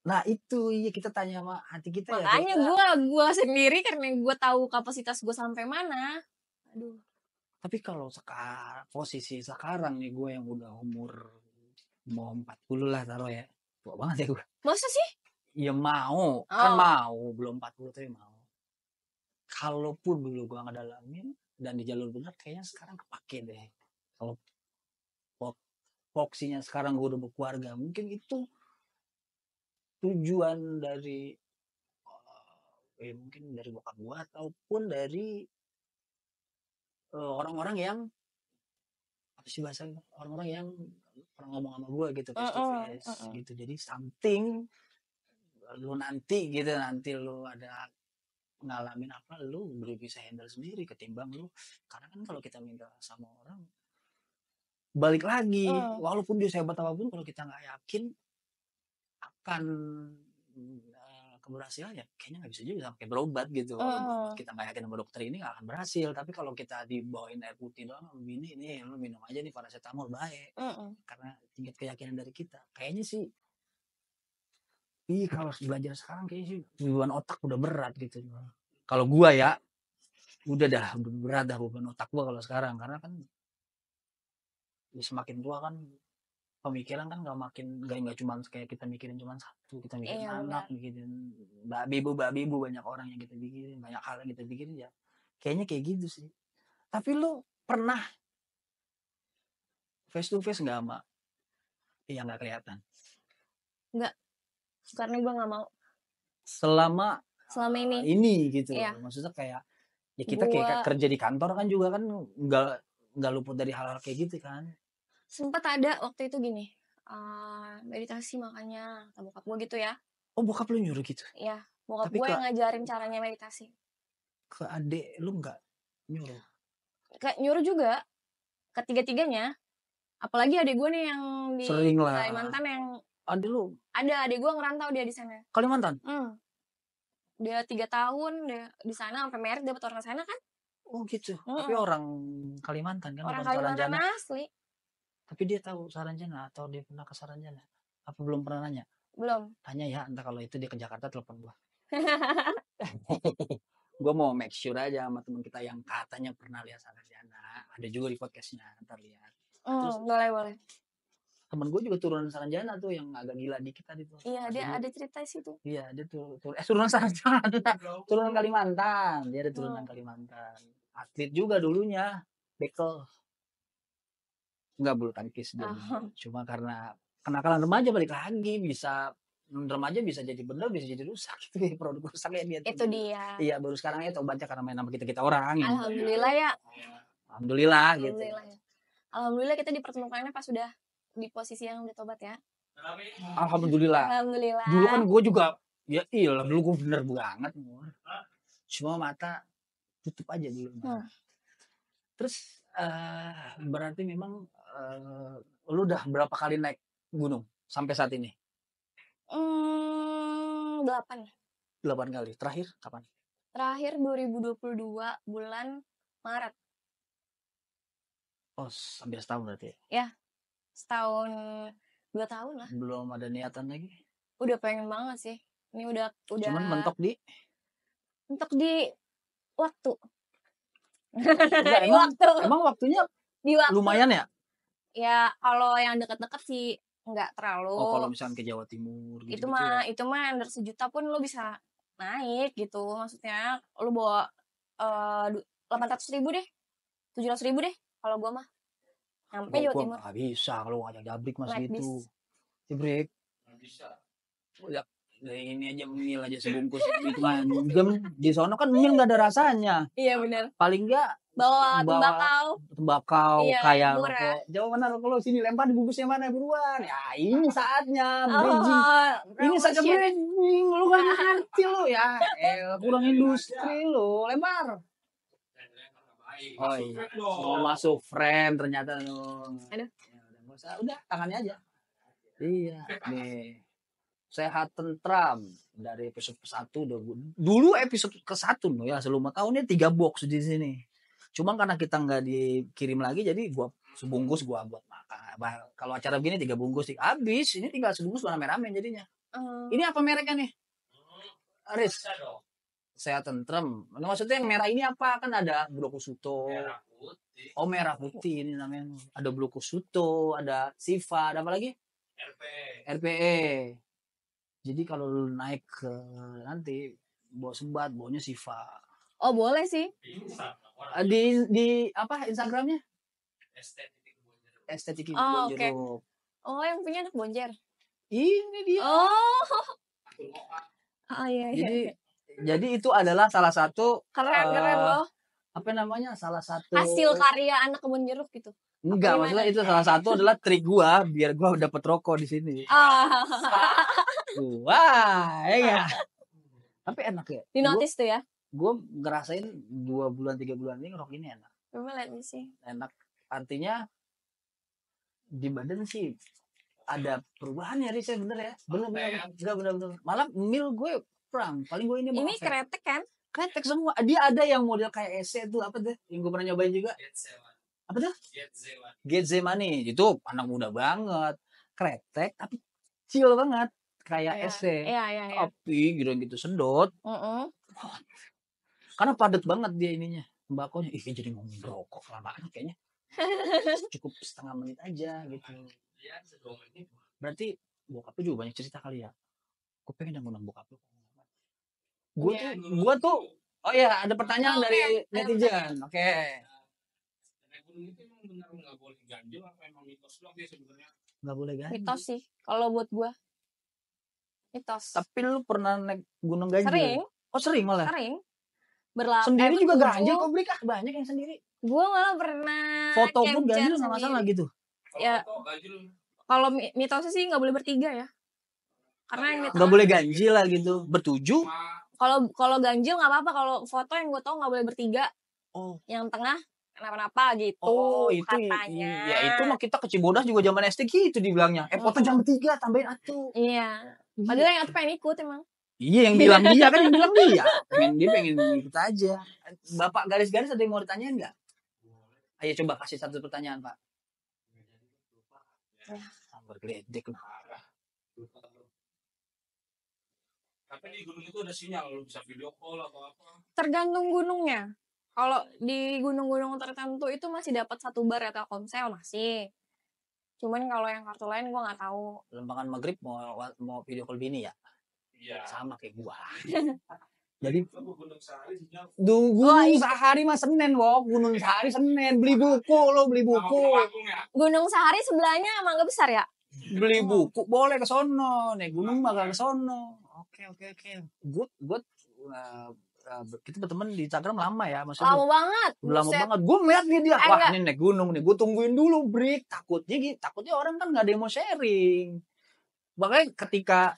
Nah itu iya, kita tanya sama hati kita. Makanya ya. Gue sendiri karena gue tahu kapasitas gue sampai mana. Aduh. Tapi kalau posisi sekarang nih, gue yang udah umur mau 40 lah taruh ya, tua banget ya gue. Masa sih? Ya mau, kan mau, belum 40 tapi mau. Kalaupun dulu gue ngedalamin dan di jalur benar, kayaknya sekarang kepake deh. Kalau foksinya sekarang gue udah berkeluarga, mungkin itu tujuan dari mungkin dari bokap gue ataupun dari orang-orang yang apa sih bahasanya, orang-orang yang pernah ngomong sama gue gitu face to face gitu. Jadi something lu nanti lu ada ngalamin apa, lu bisa handle sendiri ketimbang lu, karena kan kalau kita minta sama orang balik lagi, walaupun dia sehebat apapun, kalau kita nggak yakin akan keberhasilan, ya kayaknya nggak bisa juga sampai berobat gitu. Kita nggak yakin sama dokter ini nggak akan berhasil. Tapi kalau kita dibawain air putih doang, ini lu minum aja nih paracetamol, baik. Karena tingkat keyakinan dari kita, kayaknya sih kalau belajar sekarang kayaknya sih beban otak udah berat gitu. Kalau gua ya udah berat dah beban otak gua kalau sekarang, karena kan semakin tua kan pemikiran kan nggak cuma kayak kita mikirin cuma satu, kita mikirin Iya, anak, benar. mikirin babibu banyak orang yang kita pikirin, banyak hal yang kita pikirin ya. Kayaknya kayak gitu sih. Tapi lu pernah face to face nggak sama yang nggak kelihatan? Enggak, karena gue nggak mau Selama selama ini. ini gitu Iya. loh. Maksudnya kayak ya kita kayak Gua kerja di kantor kan juga kan nggak luput dari hal-hal kayak gitu kan. sempat ada waktu itu gini, meditasi makanya kata bokap gue gitu ya. Oh, bokap lu nyuruh gitu. Iya, bokap Tapi gue yang ngajarin caranya meditasi. ke adik lu nggak nyuruh? Kayak nyuruh juga ketiga-tiganya. Apalagi adik gue nih yang di Sering lah. Kalimantan yang Adik lu ada adik gue ngerantau dia di sana. Kalimantan? Dia 3 tahun dia di sana sampai merit dapat orang sana kan. Oh gitu. Tapi orang Kalimantan kan, Orang bukan Kalimantan Saranjana. asli. Tapi dia tahu Saranjana atau dia pernah ke Saranjana? Apa belum pernah nanya? Belum. Tanya ya, entah kalau itu dia ke Jakarta telepon gua. Gue mau make sure aja sama teman kita yang katanya pernah lihat Saranjana. Ada juga di podcastnya, ntar lihat. Terus Boleh. temen gue juga turunan Saranjana tuh yang agak gila dikit tadi tuh. Iya, dia ada cerita di situ. Iya, dia turunan Saranjana, turunan Kalimantan. Dia ada turunan Kalimantan. Atlet juga dulunya, bekel. Enggak bulu tangkis dia. Cuma karena kenakalan remaja balik lagi, remaja bisa jadi bener, bisa jadi rusak. Itu produk rusaknya dia. Itu dia. Iya, baru sekarang ya tobatnya karena main sama kita orang. Alhamdulillah ya. Alhamdulillah gitu. Alhamdulillah kita dipertemukannya pas sudah di posisi yang udah tobat ya. Alhamdulillah. Dulu kan gue juga ya iyalah, dulu gue bener banget. Cuma mata tutup aja dulu. Terus berarti memang lu udah berapa kali naik gunung sampai saat ini? 8 kali. Terakhir kapan? Terakhir 2022 bulan Maret. Oh, sampai setahun berarti ya? Setahun 2 tahun lah. Belum ada niatan lagi? Udah pengen banget sih. Ini udah Cuman mentok di waktu. Emang waktunya di waktu. Lumayan ya? Ya kalau yang deket-deket sih nggak terlalu. Oh, kalau misalnya ke Jawa Timur gitu, itu mah under 1 juta pun lo bisa naik gitu. Maksudnya lo bawa 800.000 deh, 700.000 deh kalau gua mah sampai Jawa Timur. Gak bisa kalau ngajak jabrik mas Naik gitu. Jabrik nggak bisa. Udah ini aja mil aja sebungkus gitu kan. Di sono kan mil nggak ada rasanya. Iya benar. Paling nggak bawa tembakau iya, kayak rokok. Jauh mana rokok lo, sini lempar dibungkusnya mana buruan. Ya ini saatnya bridging. Ini saatnya bridging. Lu kan ngerti lo ya. Kurang industri lo, lempar. Oh iya, masuk frame ternyata lo. Aduh. Udah tangannya aja. Iya, nih. Sehat tentram dari episode ke-1 dulu episode ke-1 loh ya, selama tahunnya 3 box di sini. Cuman karena kita nggak dikirim lagi jadi gua sebungkus gua buat makan. Kalau acara begini 3 bungkus habis, ini tinggal sebungkus rame-rame jadinya. Ini apa mereknya nih? Aris. Sehat tentram. Maksudnya yang merah ini apa? Kan ada Brokusuto. Oh, merah putih ini namanya. Ada Brokusuto, ada Siva, ada apa lagi? RPE. Jadi kalau lu naik ke nanti bawa sembat, bawanya Siva. Oh, boleh sih. Di apa Instagramnya? Estetik Bonjeruk. Okay. Oh, yang punya anak Bonjer. Ini dia. Oh iya. Jadi itu adalah salah satu keren loh. Apa namanya? Salah satu hasil karya anak kebun jeruk gitu. Enggak, maksudnya itu salah satu adalah trik gua biar gua dapat rokok di sini. Wah, ya. Tapi enak ya. Di notice tuh ya. Gue ngerasain 2 bulan 3 bulan ini ngerokok ini enak. Coba lihat nih sih. Enak, artinya di badan sih ada perubahan ya, Riz, bener ya. Bener. Malah mil gue kurang. Paling gue ini kretek kan? Kretek semua. Dia ada yang model kayak EC tuh, apa tuh? Yang gue pernah nyobain juga. Apa tuh? Getze Money. Itu anak muda banget. Kretek tapi chill banget. Kayak EC. Iya. Tapi gitu sedot. Karena padat banget dia ininya. Tembakonya. Jadi ngomong rokok lama kayaknya. Cukup setengah menit aja gitu. Berarti bokap lu juga banyak cerita kali ya. Gue pengen yang ngundang bokap lu. Gue tuh oh iya ada pertanyaan dari netizen. Oke. Naik gunung itu emang benar nggak boleh ganjil apa emang mitos doang sih sebenarnya? Nggak boleh ganjil. Mitos sih kalau buat gue. Mitos. Tapi lu pernah naik gunung ganjil? Sering. Oh sering malah? Sering. Sendiri juga ganjil kok Brik, banyak yang sendiri. Gue malah pernah foto pun ganjil nggak masalah gitu. Ya. Kalau mitosnya sih nggak boleh bertiga ya. Karena nggak boleh ganjil lah gitu. Bertujuh. Kalau ganjil nggak apa-apa. Kalau foto yang gue tau nggak boleh bertiga. Oh. Yang tengah kenapa-napa gitu. Oh itu katanya. Ya itu mah kita ke Cibodas juga zaman SD gitu dibilangnya. Foto jam 3 tambahin atuh. Iya. Padahal yang itu pengen ikut emang. Iya yang bilang dia kan yang bilang dia. Pengen ikut aja. Bapak garis-garis ada yang mau ditanyain nggak? Ayo coba kasih satu pertanyaan Pak. Bergeledek lah. Tapi di gunung itu ada sinyal, lu bisa video call atau apa? Tergantung gunungnya. Kalau di gunung-gunung tertentu itu masih dapat 1 bar ya Telkomsel masih. Cuman kalau yang kartu lain gue nggak tahu. Lembangan maghrib mau video call bini ya? Iya. Sama kayak gua. Jadi Gunung Sahari sinyal. Gunung Sahari mah Senin, Gunung Sahari Senin. Beli buku lo, beli buku. Gunung Sahari sebelahnya Mangga Besar ya? Beli buku boleh ke sono, naik gunung bakal ke sono. Oke. Gue kita berteman di Instagram lama ya, maksudnya. Lama banget. Lama banget. Gue ngeliat dia, wah ini naik gunung nih. Gue tungguin dulu break. Takutnya orang kan nggak ada yang mau sharing. Makanya ketika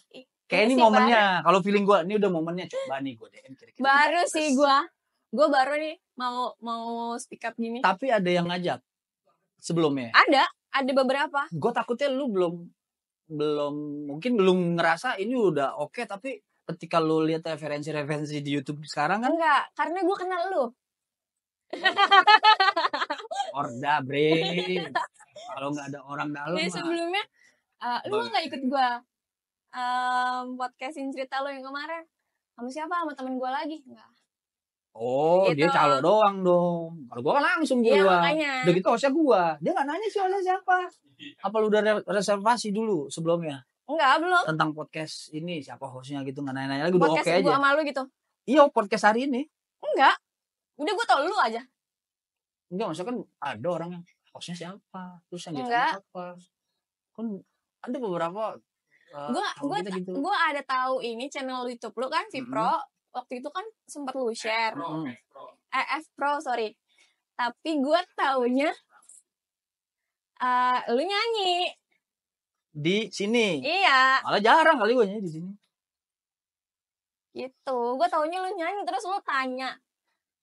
kayak ini momennya, kalau feeling gue ini udah momennya, coba nih gue DM kira-kira. Baru sih gue baru nih mau speak up gini. Tapi ada yang ngajak sebelumnya. Ada beberapa. Gue takutnya lu mungkin belum ngerasa ini udah oke, tapi ketika lu lihat referensi di YouTube sekarang kan? Enggak, karena gue kenal lu. Orda bre. Kalau nggak ada orang dalam. Jadi sebelumnya lu nggak ikut gue podcastin cerita lu yang kemarin sama siapa? Sama temen gue lagi enggak? Oh gitu. Dia calo doang dong. Kalau gue kan langsung gue makanya. Udah gitu hostnya gue. Dia nggak nanya sih hostnya siapa. Apa lu udah reservasi dulu sebelumnya? Enggak, belum. Tentang podcast ini siapa hostnya gitu, nggak nanya lagi, udah oke aja. Podcast gue sama lu gitu. Iya podcast hari ini. Enggak. Udah gue tau lu aja. Enggak, maksudnya kan ada orang yang hostnya siapa, terus yang ditanya siapa. Kan ada beberapa. Gue ada tahu ini channel YouTube lu kan, Vipro. Waktu itu kan sempat lu share. F Pro, sorry. Tapi gue taunya lu nyanyi di sini. Iya. Malah jarang kali gue nyanyi di sini. Gitu. Gue taunya lu nyanyi terus lu tanya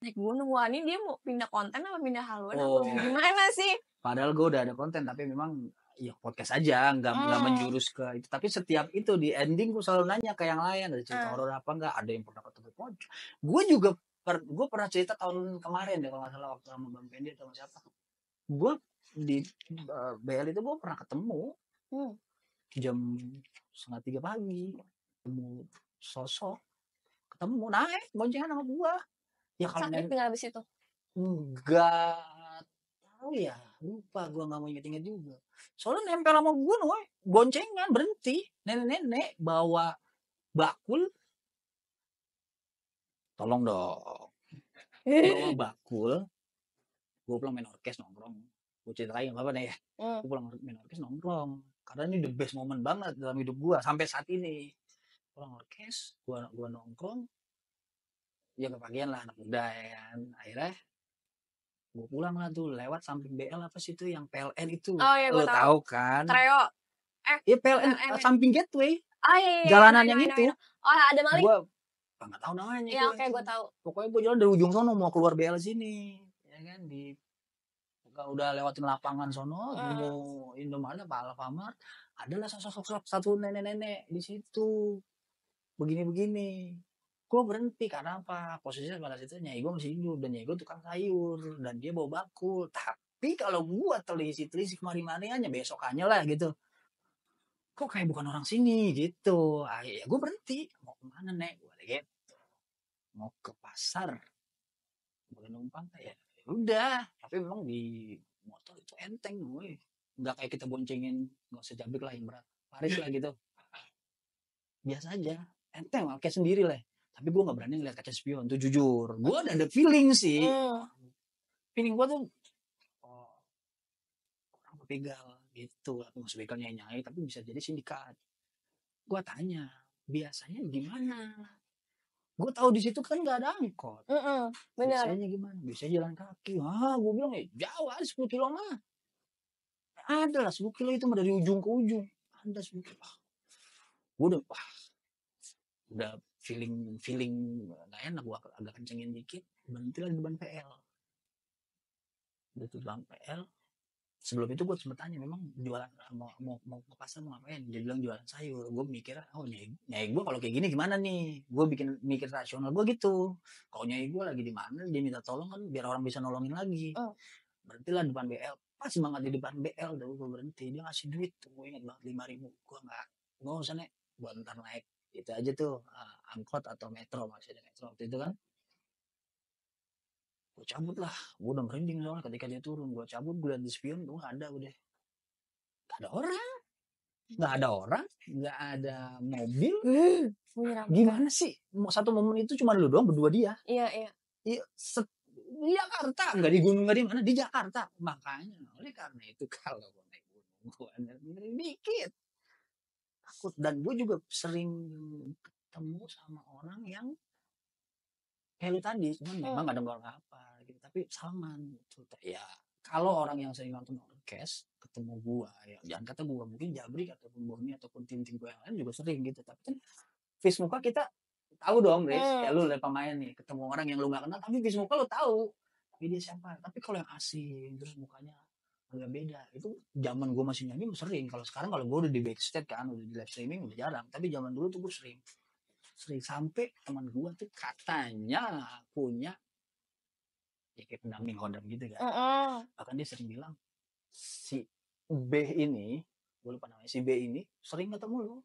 naik gunung, wah ini dia mau pindah konten apa pindah haluan apa gimana sih? Padahal gue udah ada konten tapi memang ya podcast aja, nggak menjurus ke itu. Tapi setiap itu di ending gue selalu nanya ke yang lain, ada cerita horor apa nggak, ada yang pernah ketemu pocong. Gue juga gue pernah cerita tahun kemarin deh kalau nggak salah waktu sama Bang Pendi atau siapa. Gue di BL itu gue pernah ketemu jam 2:30 pagi, ketemu sosok, ketemu naik boncengan sama gue. Ya kalau sakit nggak habis itu? Enggak tahu ya, lupa gue, nggak mau inget-inget juga. Soalnya nempel sama gue nih, boncengan berhenti, nenek-nenek bawa bakul, tolong dong, bawa bakul. Gue pulang main orkes nongkrong, gue ceritain nggak apa nih ya, gue pulang main orkes nongkrong, karena ini the best moment banget dalam hidup gue sampai saat ini. Pulang orkes, gue nongkrong, ya kepagian lah anak muda ya kan. Akhirnya gue pulang lah tuh lewat samping BL apa sih itu yang PLN itu. Oh iya, lo tahu kan? Treo. Iya PLN samping Gateway. Iya, jalanan yang itu. Oh ada maling. Gue nggak tahu namanya. Iya oke, gue tahu. Pokoknya gue jalan dari ujung sono mau keluar BL sini, ya kan, di udah lewatin lapangan sono, mau Indomaret apa Alfamart, adalah sosok satu nenek-nenek di situ. Begini-begini. Gue berhenti karena apa? Posisinya pada situ nyai gue masih hidup dan nyai gue tukang sayur dan dia bawa bakul. Tapi kalau gue telisik kemari-mariannya besokannya lah gitu, kok kayak bukan orang sini gitu. Akhirnya gue berhenti. Mau kemana nek? Gue gitu. Mau ke pasar. Boleh numpang ya? Udah. Tapi memang di motor itu enteng gue. nggak kayak kita boncengin, nggak usah Jabrik lah yang berat, Faris lah gitu, biasa aja, enteng lah kayak sendiri lah. Tapi gue nggak berani ngeliat kaca spion tuh, jujur gue udah ada feeling sih, feeling gue tuh oh, orang begal gitu, atau masuk begal nyai tapi bisa jadi sindikat. Gue tanya biasanya gimana, gue tahu di situ kan nggak ada angkot. Benar. Biasanya gimana? Biasanya jalan kaki. Gue bilang jauh ada 10 kilo mah. Ada lah 10 kilo itu mah dari ujung ke ujung. Ada 10 kilo. Gue udah feeling nggak enak. Gue agak kencengin dikit. Berhenti lah di depan PL. Udah tuh depan PL. Sebelum itu gue sempet tanya, memang jualan mau ke pasar mau ngapain? Dia bilang jualan sayur. Gue mikir, nyai gue kalau kayak gini gimana nih? Gue mikir rasional gue gitu. Kalau nyai gue lagi di mana, dia minta tolong kan biar orang bisa nolongin lagi. Berhentilah depan BL. Pas banget di depan BL, gue berhenti. Dia ngasih duit tuh, gue ingat banget 5.000. Gue nggak usah nek, gue ntar naik. Itu aja tuh angkot atau metro, masih ada metro waktu itu kan. Gue cabut lah, gue udah merinding soalnya ketika dia turun. Gue cabut, gue liat di spion, gue nggak ada udah. Nggak ada orang, nggak ada mobil. Gimana sih? Satu momen itu cuma lu doang berdua dia. Iya. Iya, di Jakarta, nggak di gunung, nggak di mana, di Jakarta. Makanya oleh karena itu kalau gue naik gunung, gue ngeri dikit takut. Dan gue juga sering ketemu sama orang yang kayak lu tadi, cuman memang gak ada apa gitu, tapi salaman gitu. Ya kalau orang yang sering nonton orkes ketemu gua, ya jangan kata gua, mungkin Jabrik ataupun Boni ataupun tim-tim gua yang lain juga sering gitu. Tapi kan face muka kita tahu dong, Riz. Ya lu lihat pemain nih, ketemu orang yang lu gak kenal tapi face muka lu tahu tapi dia siapa. Tapi kalau yang asing terus mukanya agak beda, itu zaman gua masih nyanyi sering. Kalau sekarang kalau gua udah di backstage kan, udah di live streaming udah jarang, tapi zaman dulu tuh gua sering sampai teman gua tuh katanya punya ya kayak pendamping kodam gitu kan. Bahkan dia sering bilang si B ini, gue lupa namanya, si B ini sering ketemu lu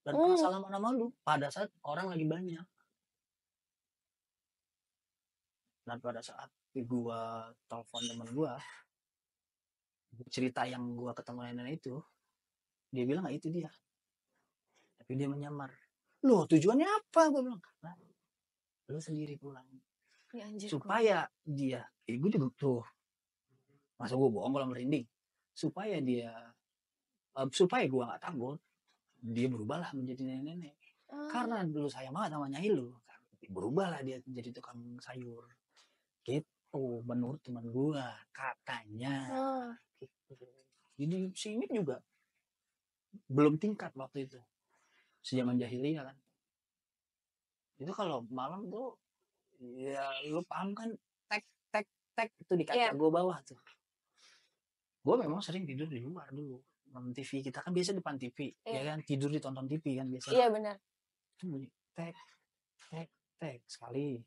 dan pernah salaman sama lu pada saat orang lagi banyak. Dan pada saat gua telepon temen gua cerita yang gua ketemu nenek itu, dia bilang itu dia, tapi dia menyamar. Loh tujuannya apa? Gue bilang karena lu sendiri pulang ya, supaya dia gue juga tuh, masa gue bohong kalau merinding, supaya dia supaya gue nggak takut, dia berubahlah menjadi nenek-nenek. Karena dulu sayang banget sama nyai lu, berubahlah dia jadi tukang sayur gitu menurut teman gue katanya. Gitu. Jadi si Imit juga belum tingkat waktu itu, sejaman jahiliyah kan. Itu kalau malam tuh ya lu paham kan, tek itu di kaca gue bawah tuh. Gue memang sering tidur di luar dulu nonton TV. Kita kan biasa depan TV, ya kan, tidur ditonton TV kan biasa. Iya benar. Itu bunyi tek sekali,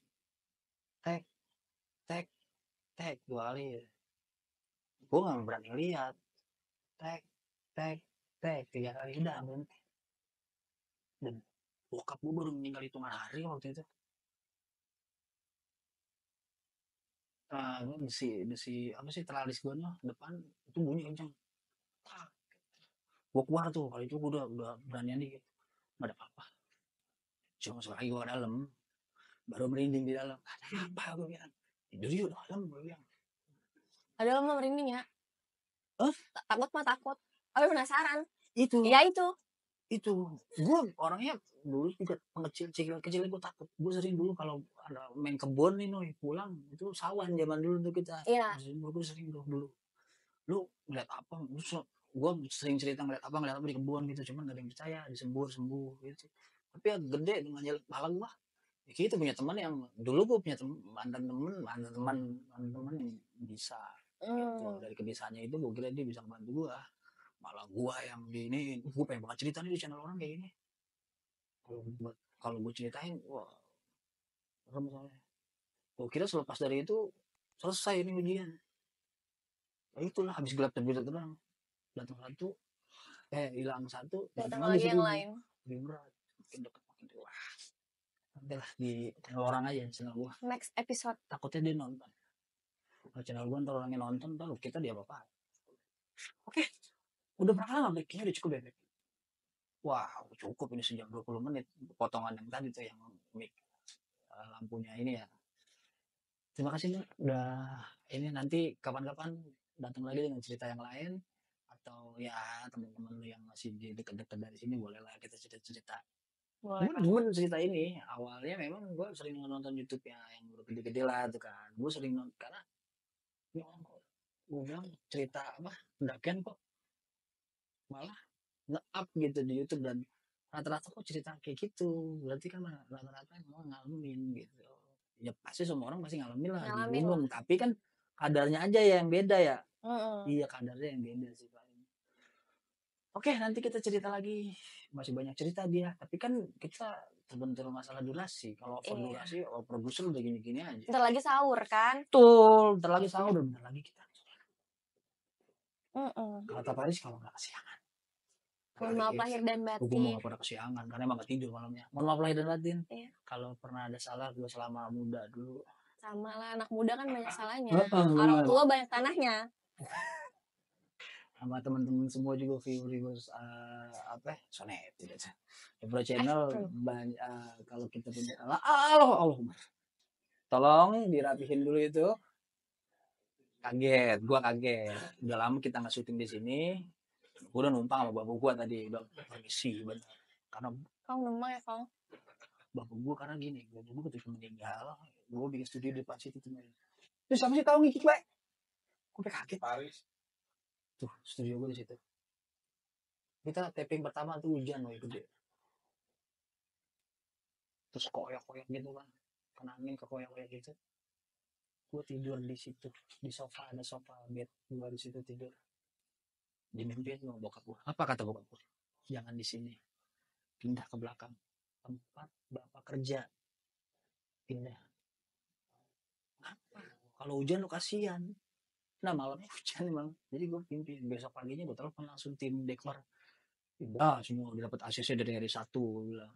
tek 2 kali. Gue nggak berani lihat. Tek 3 kali udah berhenti. Dan bokap gue baru meninggal hitungan hari waktu itu. Besi apa sih teralis gue nih depan itu bunyi kenceng. Gue keluar tuh, kali itu gue udah beranian dikit, nggak ada apa-apa. Cuma masuk lagi gue ke dalam, baru merinding di dalam. Ada apa gue bilang? Tidur yuk dalam gue bilang. Ada lama merinding ya? Takut mah takut, tapi penasaran. Itu. Ya itu. Gue orangnya dulu juga kecil gue takut. Gue sering dulu kalau ada main kebun nih Noy, pulang itu sawan zaman dulu tuh kita. Iya. Gue sering dulu. Lu ngeliat apa? Gue sering cerita ngeliat apa di kebun gitu, cuman gak ada yang percaya, disembur gitu. Tapi ya gede dengan jalan pala gue. Ya gitu, punya teman yang dulu gue punya mantan teman yang bisa. Gitu. Dari kebiasaannya itu gue kira dia bisa membantu gue. Malah gue yang gini, gue pengen banget cerita nih di channel orang kayak gini. Kalau gue ceritain, wah, serem soalnya. Gue kira selepas dari itu selesai ini ujian. Ya itulah, habis gelap terbit terang. Datang satu, hilang satu, datang lagi yang lain. Lebih berat, makin dekat makin wah. Nanti lah di channel orang aja, channel gue. Next episode. Takutnya dia nonton. Kalau channel gue ntar orangnya nonton, ntar kita dia apa-apa. Oke. Udah berapa lama Beb? Kayaknya udah cukup ya Beb. Wow, cukup ini sejam 20 menit. Potongan yang tadi tuh yang lampunya ini ya. Terima kasih Mbak. Udah ini nanti kapan-kapan datang lagi dengan cerita yang lain. Atau ya teman-teman lu yang masih di dekat-dekat dari sini bolehlah kita cerita-cerita. Boleh Gue banget. demen cerita ini. Awalnya memang gue sering nonton YouTube yang gede-gede lah tuh kan. Gue sering nonton karena ya orang kok gue bilang cerita apa pendakian kok malah nge-up gitu di YouTube dan rata-rata kok cerita kayak gitu. Berarti kan rata-rata memang ngalamin gitu. Ya pasti semua orang pasti ngalamin lah di Ngalamin gunung. Tapi kan kadarnya aja yang beda ya. Mm-mm. Iya kadarnya yang beda sih paling. Oke nanti kita cerita lagi. Masih banyak cerita dia. Tapi kan kita terbentur masalah durasi. Kalau over Iya. durasi, produser udah gini-gini aja. Bentar lagi sahur kan? Betul. Bentar lagi sahur dan bentar lagi kita. Kata Paris kalau nggak kesiangan. Mohon maaf lahir dan Gue mau batin. gak pada kesiangan karena emang gak tidur malamnya. Mohon maaf lahir dan batin. Iya. Kalau pernah ada salah gue selama muda dulu. Sama lah, anak muda kan banyak salahnya. Heeh, Orang bener. tua banyak tanahnya. Sama teman-teman semua juga viewers apa sonet tidak Pro channel banyak kalau kita punya Allah tolong dirapihin dulu itu. Kaget, gua kaget. Udah lama kita nggak syuting di sini. Gua udah numpang sama bapak gua tadi, udah permisi bener. Karena Kau numpang ya, Kong? bapak gua karena gini, bapak gua ketika meninggal, gua bikin studio di depan situ tuh. Terus sama sih tahu ngikik baik. Gua kaget. Paris. Tuh, studio gua di situ. Kita taping pertama tuh hujan loh gede. Terus koyak-koyak gitu kan. Kena angin ke koyak-koyak gitu. Gue tidur di situ di sofa, ada sofa bed gue di situ tidur. Dimimpiin sama bokap gue. Apa kata bokap gue? Jangan di sini, pindah ke belakang tempat bapak kerja. Pindah. Apa? Kalau hujan lu kasihan. Nah malamnya hujan emang. Jadi gue mimpi besok paginya gue telepon langsung tim dekor. Udah semua udah dapat ACC dari hari 1 bilang.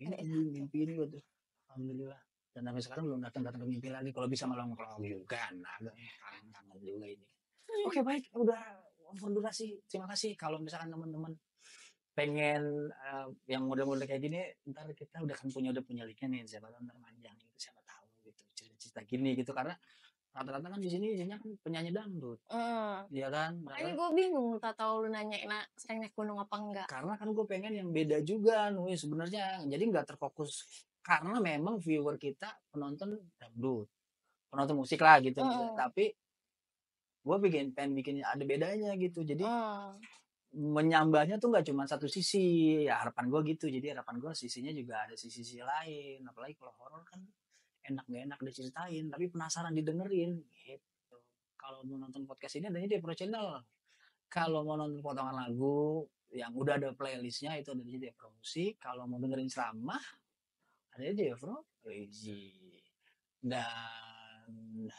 Ini mimpi ini gue tuh. Alhamdulillah. Dan sampai sekarang belum datang ke mimpi lagi. Kalau bisa malah ngomong juga, agak kangen juga ini. Oke baik, udah over durasi. Terima kasih. Kalau misalkan teman-teman pengen yang model-model kayak gini, ntar kita udah punya linknya nih. Siapa tahu ntar panjang gitu, siapa tahu gitu cerita-cerita gini gitu. Karena rata-rata kan di sini isinya kan penyanyi dangdut, iya kan? Makanya gue bingung tak tahu lu nanya sering naik gunung apa enggak. Karena kan gue pengen yang beda juga, nulis sebenarnya. Jadi nggak terfokus karena memang viewer kita penonton dangdut, penonton musik lah gitu. Tapi gue pengen bikin ada bedanya gitu. Jadi menyambahnya tuh nggak cuma satu sisi. Ya harapan gue gitu. Jadi harapan gue sisinya juga ada sisi lain. Apalagi kalau horor kan enak gak enak diceritain, tapi penasaran didengerin gitu. Kalau mau nonton podcast ini adanya di Pro Channel. Kalau mau nonton potongan lagu yang udah ada playlistnya itu ada di Pro Musik. Kalau mau dengerin ceramah ada di Pro Religi. Dan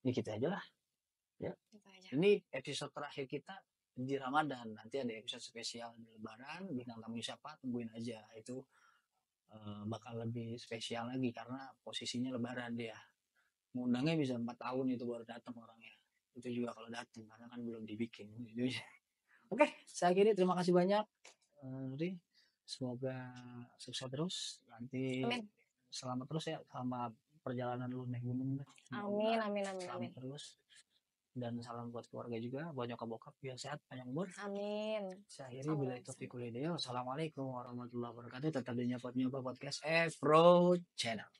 ini kita aja lah ya. Ini episode terakhir kita di Ramadan. Nanti ada episode spesial di Lebaran. Bintang tamu siapa tungguin aja. Itu bakal lebih spesial lagi karena posisinya Lebaran dia. Ngundangnya bisa 4 tahun itu baru datang orangnya. Itu juga kalau datang karena kan belum dibikin. Oke, saya akhiri. Terima kasih banyak. Semoga sukses terus. Nanti selamat terus ya sama perjalanan lu naik gunung. Amin. Selamat terus. Dan salam buat keluarga juga, buat nyokap bokap biar sehat panjang umur. Amin. Saya akhiri bila itu fikul ideo. Assalamualaikum warahmatullahi wabarakatuh. Tetap di Nyoba Podcast Pro Channel.